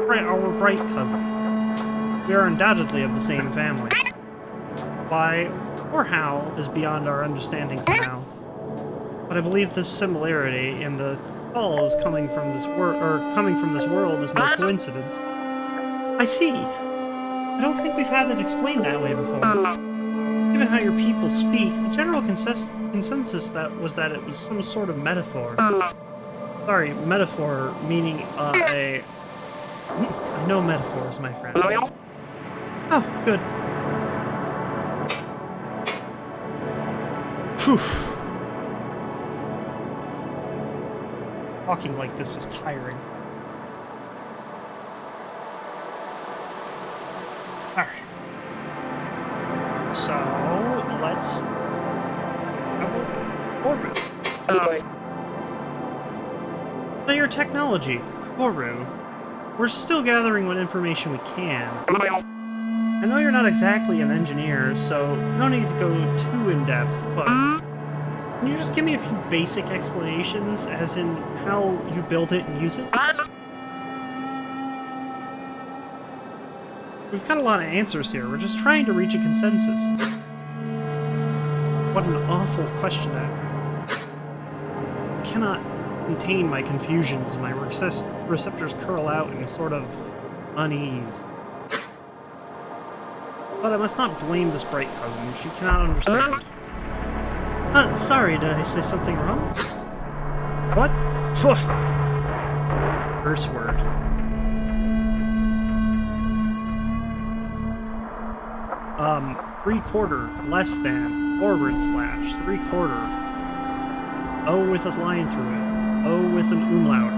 our bright cousins. We are undoubtedly of the same family. Why or how is beyond our understanding for now. But I believe this similarity in the calls coming from this world is no coincidence. I see. I don't think we've had it explained that way before. Given how your people speak, the general consensus was that it was some sort of metaphor. Sorry, metaphor meaning I know metaphors, my friend. Oh, good. Phew. Talking like this is tiring. Alright. So, let's have a orbit. So your technology, Corru. We're still gathering what information we can. I know you're not exactly an engineer, so no need to go too in-depth, but can you just give me a few basic explanations, as in how you build it and use it? We've got a lot of answers here. We're just trying to reach a consensus. What an awful question to ask. I cannot contain my confusions. My receptors curl out in a sort of unease. But I must not blame this bright cousin. She cannot understand. Sorry, did I say something wrong? What? First word. Three-quarter, less than, forward slash, three-quarter. O with a line through it. O with an umlaut.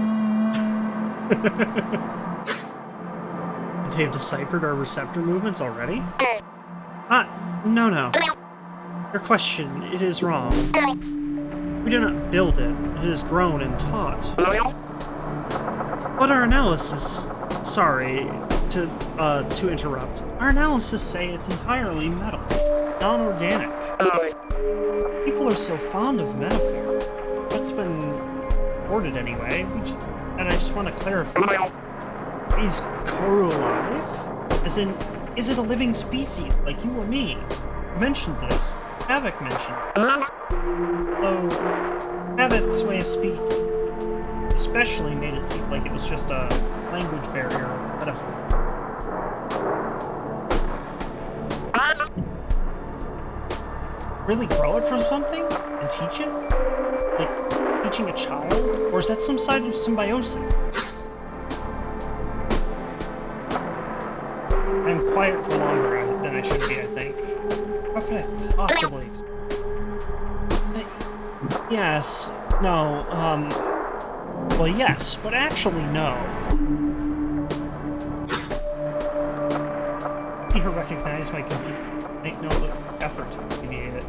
They've deciphered our receptor movements already? No. Your question, it is wrong. We do not build it. It is grown and taught. But our analysis... Sorry to interrupt. Our analysis say it's entirely metal. Non-organic. People are so fond of metaphor. That's been reported anyway. And I just want to clarify. Is Corru alive? As in, is it a living species like you or me? You mentioned this. Kavik mentioned it. Though, Kavik's way of speaking especially made it seem like it was just a language barrier or metaphor. Really grow it from something? And teach it? Like, teaching a child? Or is that some side of symbiosis? I'm quiet for longer than I should be, I think. How could I possibly explain? Yes. No, well, yes, but actually, no. See her recognize my confusion. Make no effort to alleviate it.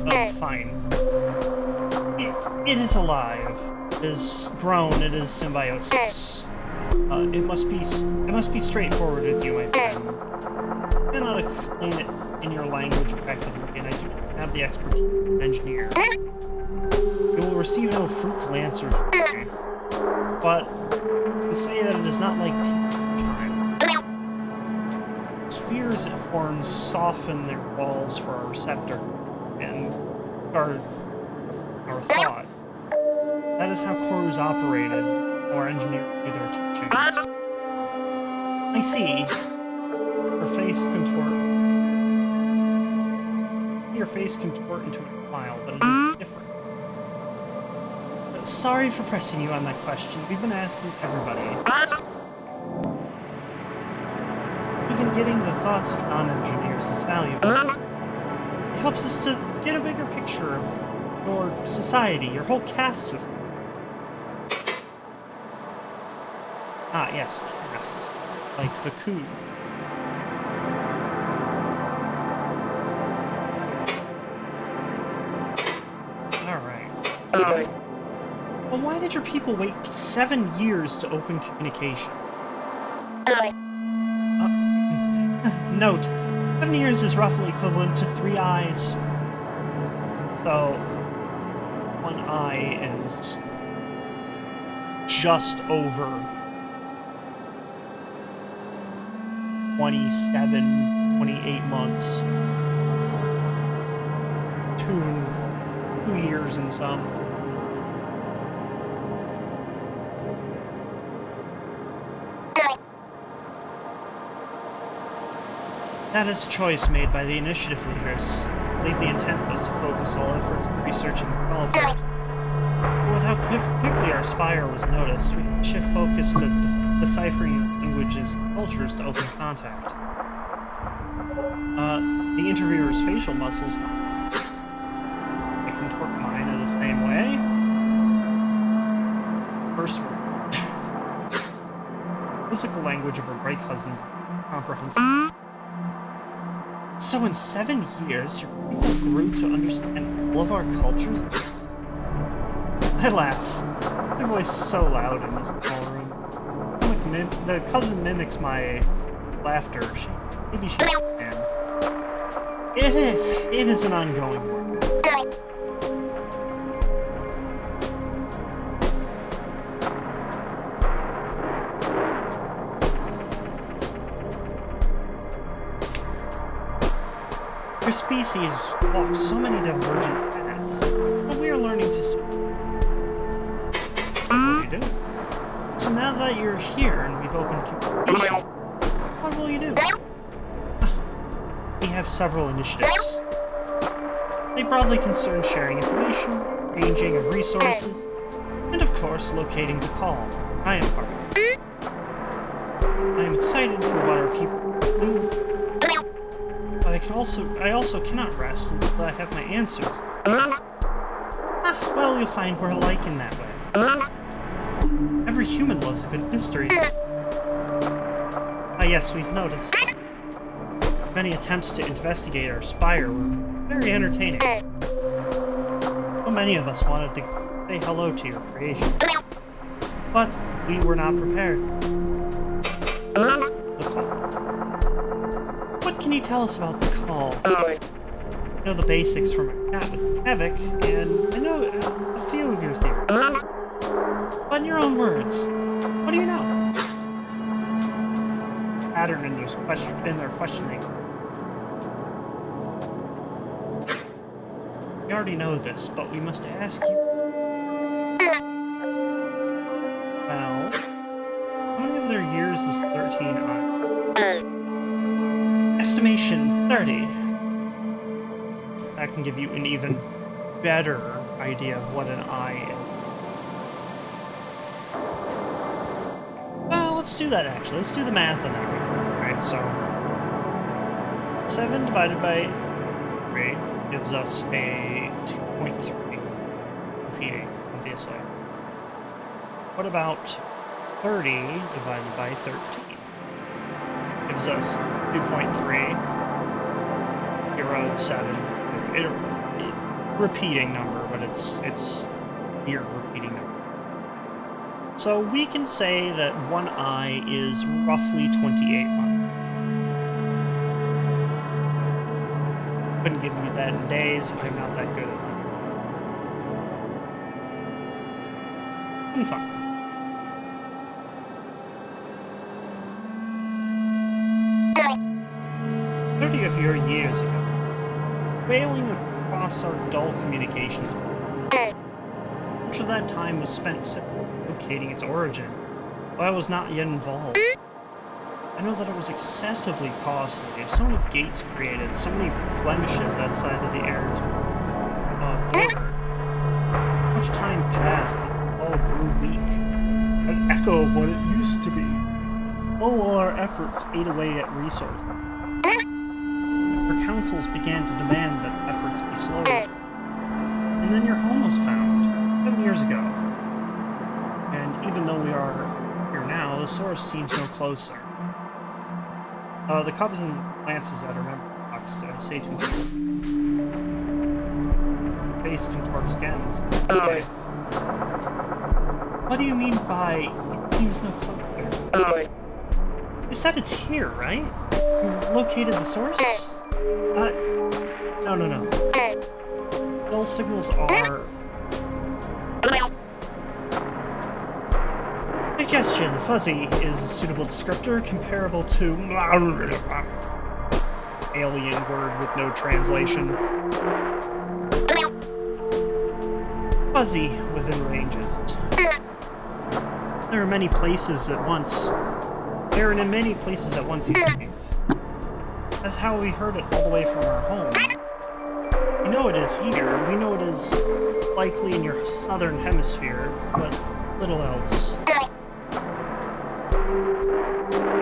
Oh, fine. It is alive. It is grown. It is symbiosis. It must be straightforward with you, my friend. I cannot explain it in your language effectively, and I do not have the expertise of an engineer. You will receive no fruitful answers from me, but I can say that it is not like teaching time. Spheres it forms soften their walls for our receptor and guard our thought. That is how Corru's operated, or engineers do their teaching. I see. Her face contort. Your face contort into a smile, but it is different. Sorry for pressing you on that question. We've been asking everybody. Even getting the thoughts of non-engineers is valuable. It helps us to get a bigger picture of your society, your whole caste system. Ah, yes, castes. Like the coup. Alright. Well, why did your people wait 7 years to open communication? Note, 7 years is roughly equivalent to 3 eyes. So, 1 eye is just over 27, 28 months. 2 years and some. That is a choice made by the initiative leaders. I believe the intent was to focus all efforts on researching the qualifiers. But with how quickly our spire was noticed, we had to shift focus to deciphering languages and cultures to open contact. The interviewer's facial muscles contort mine in the same way. First word. Physical language of her bright cousins comprehensible. So in 7 years, your people grew to understand all of our cultures? I laugh. My voice is so loud in this small room. The cousin mimics my laughter. Maybe she understands. It is an ongoing work. Your species walks so many divergent paths, but we are learning to speak. What will you do? So now that you're here and we've opened communication, what will you do? We have several initiatives. They broadly concern sharing information, exchanging of resources, and of course locating the call. I am part of it. I am excited for what our people do. But I also cannot rest until I have my answers. Well, you'll find we're alike in that way. Every human loves a good mystery. Yes, we've noticed. Many attempts to investigate our spire were very entertaining. So many of us wanted to say hello to your creation. But we were not prepared. What can you tell us about the call? I know the basics from my chat with Kevik, and I know a few of your theories. But in your own words, what do you know? Pattern in their questioning. We already know this, but we must ask you. Well, how many of their years is 13 on? Estimation 30. That can give you an even better idea of what an eye is. Well, let's do that actually. Let's do the math on that one. Alright, so 7 divided by 3 gives us a 2.3. Repeating, obviously. What about 30 divided by 13? Gives us 2.307. Repeating number, but it's weird repeating number. So we can say that one eye is roughly 28 months. Couldn't give you that in days. I'm not that good at that. Fun. 30 of your years ago, wailing across our dull communications. Much of that time was spent locating its origin, but I was not yet involved. I know that it was excessively costly. So many gates created, so many blemishes outside of the air's border. Much time passed, and all grew weak. An echo of what it used to be. All our efforts ate away at resources. Our councils began to demand that efforts be slowed. And then your home was found, 7 years ago. And even though we are here now, the source seems no closer. The Covenant glances at her memory box to say to me. Face contorts again. Okay. What do you mean by it seems no closer? You said it's here, right? You located the source? No. All signals are... Suggestion. Fuzzy is a suitable descriptor comparable to... alien word with no translation. Fuzzy within ranges. There are many places at once. There and in many places at once, you see. That's how we heard it all the way from our home. We know it is here. We know it is likely in your southern hemisphere, but little else.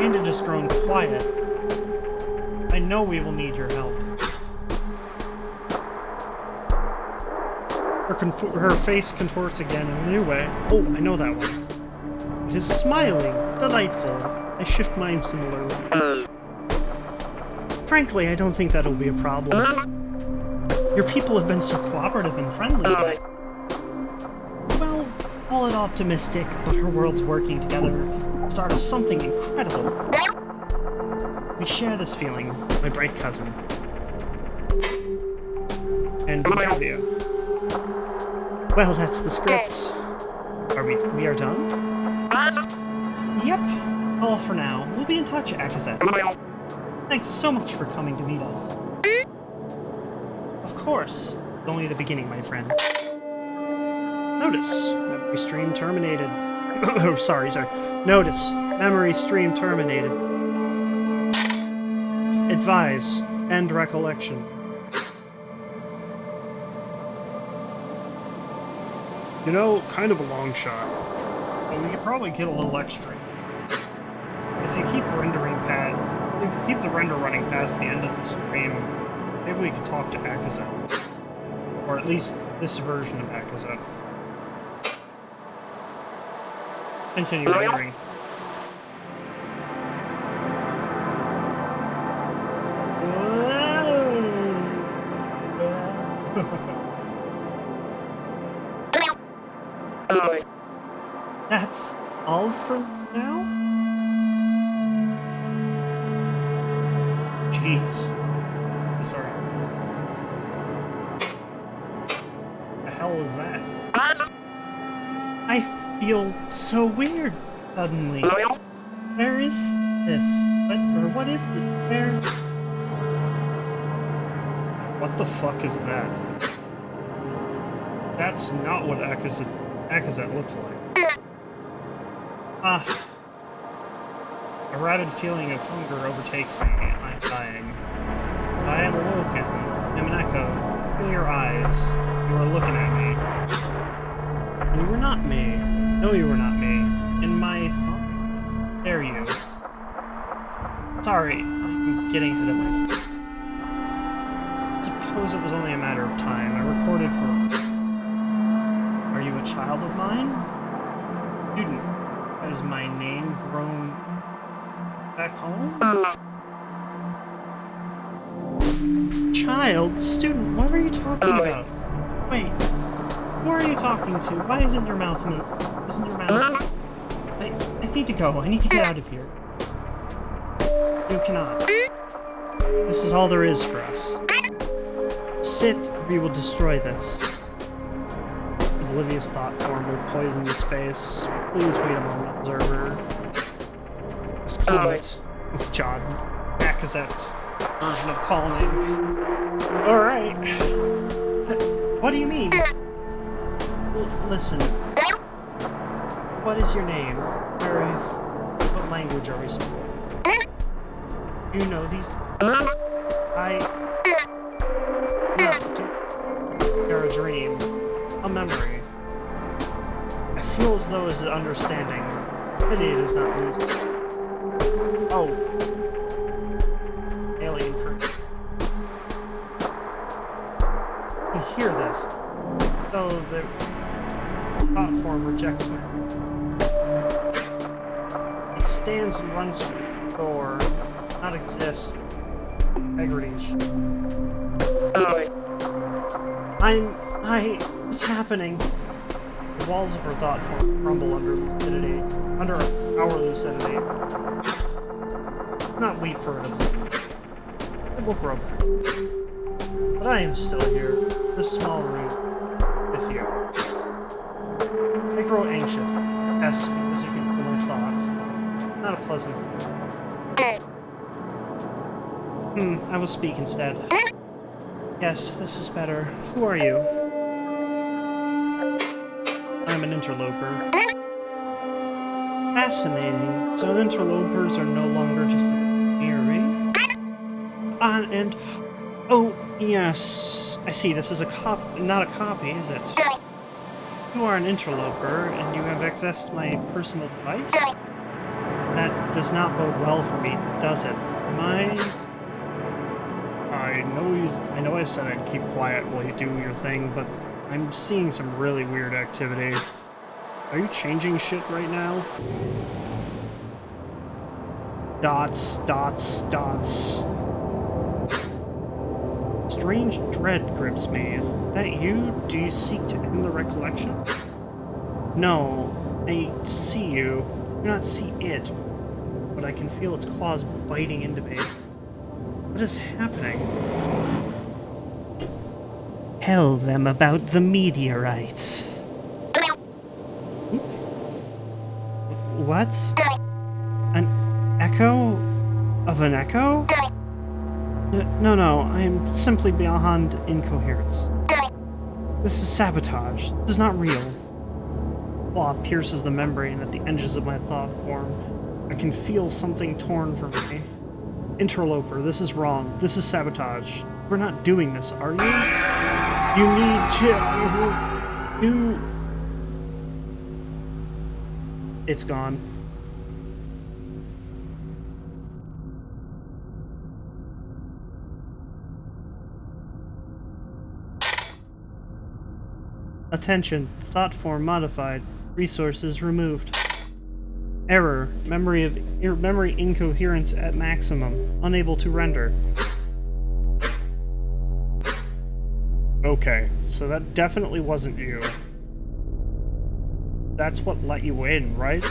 And it has grown quiet. I know we will need your help. Her face contorts again in a new way. Oh, I know that one. It is smiling, delightful. I shift mine similarly. Frankly, I don't think that'll be a problem. Your people have been so cooperative and friendly. Well, call it optimistic, but her worlds working together can start of something incredible. We share this feeling, my bright cousin. And we have you. Well, that's the script. We are done? Yep. All for now. We'll be in touch, Akazet. Thanks so much for coming to meet us. Of course. It's only the beginning, my friend. Notice. Memory stream terminated. Oh, sorry. Notice. Memory stream terminated. Advise. End recollection. You know, kind of a long shot. But we could probably get a little extra. If you keep the render running past the end of the stream, maybe we could talk to Akazet. Or at least this version of Akazet. Continue rendering. That's all for now? Jeez. Sorry. What the hell is that? I feel so weird suddenly. Where is this? What is this? Where? What the fuck is that? That's not what Akazet looks like. A rabid feeling of hunger overtakes me. I'm dying. I am awoken. I'm an echo. Feel your eyes. You are looking at me. No, you were not me. In my thought. There you. Sorry, I'm getting ahead of myself. Suppose it was only a matter of time. I recorded for... Are you a child of mine? Student. Has my name grown back home? Child? Student? What are you talking about? Wait. Who are you talking to? Why isn't your mouth moving? Isn't your mouth... I need to go. I need to get out of here. You cannot. This is all there is for us. Sit, or we will destroy this. Oblivious thought form will poison the space. Please wait a moment, observer. This comet. John Bacazette's version of calming. Alright. What do you mean? Listen. What is your name? What language are we speaking? You know these... No, they're a dream. A memory. I feel as though it's an understanding. Pity it is not lose. Oh. Alien curse. I can hear this. So the thought form rejects me. It stands and runs to the door. Not exist. Integrity. What's happening? The walls of her thought form crumble under lucidity. Under our lucidity. Do not weep for it. It will grow back. But I am still here. This small room. With you. I grow anxious. Yes, because you can feel my thoughts. Not a pleasant thing. I will speak instead. Yes, this is better. Who are you? I'm an interloper. Fascinating. So interlopers are no longer just a theory? And... Oh, yes. I see, this is a not a copy, is it? You are an interloper, and you have accessed my personal device? That does not bode well for me, does it? Am I know I said I'd keep quiet while you do your thing, but I'm seeing some really weird activity. Are you changing shit right now? Dots, dots, dots. Strange dread grips me. Is that you? Do you seek to end the recollection? No, I see you. I do not see it, but I can feel its claws biting into me. What is happening? Tell them about the meteorites. What? An echo? Of an echo? No, I am simply beyond incoherence. This is sabotage. This is not real. Claw pierces the membrane at the edges of my thought form. I can feel something torn from me. Interloper, this is wrong. This is sabotage. We're not doing this, are you? You need to... It's gone. Attention. Thought form modified. Resources removed. Error. Memory incoherence at maximum. Unable to render. Okay, so that definitely wasn't you. That's what let you in, right?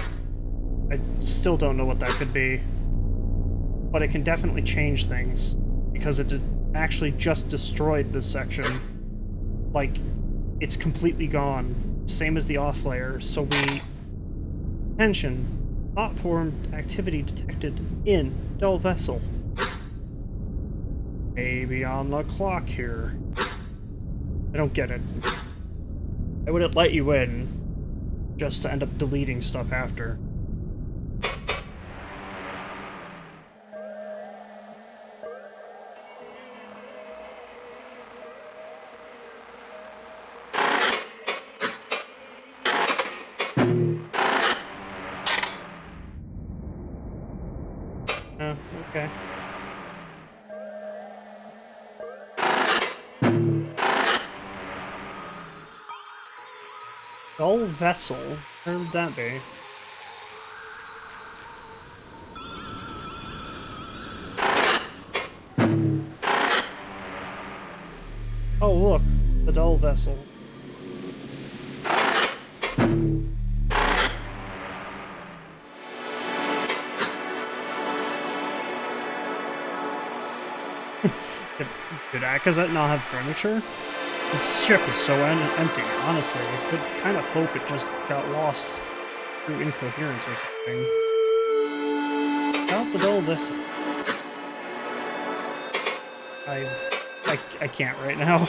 I still don't know what that could be. But it can definitely change things. Because it actually just destroyed this section. Like, it's completely gone. Same as the auth layer, so we... Attention. Thought form activity detected in dull vessel. Maybe on the clock here. I don't get it. Why would it let you in, just to end up deleting stuff after? Okay. Dull vessel? Where would that be? Oh, look. The dull vessel. Did Akazet not have furniture? This ship is so empty, honestly. I could kind of hope it just got lost through incoherence or something. Out the dull vessel. I can't right now.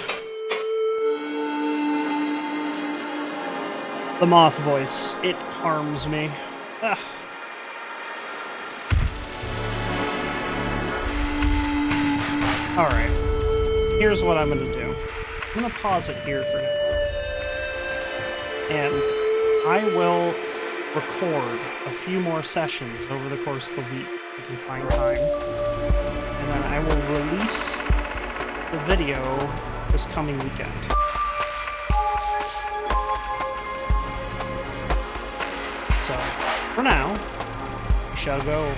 The moth voice. It harms me. Ah. Alright. Here's what I'm gonna do. I'm gonna pause it here for now. And I will record a few more sessions over the course of the week if I can find time. And then I will release the video this coming weekend. So, for now, we shall go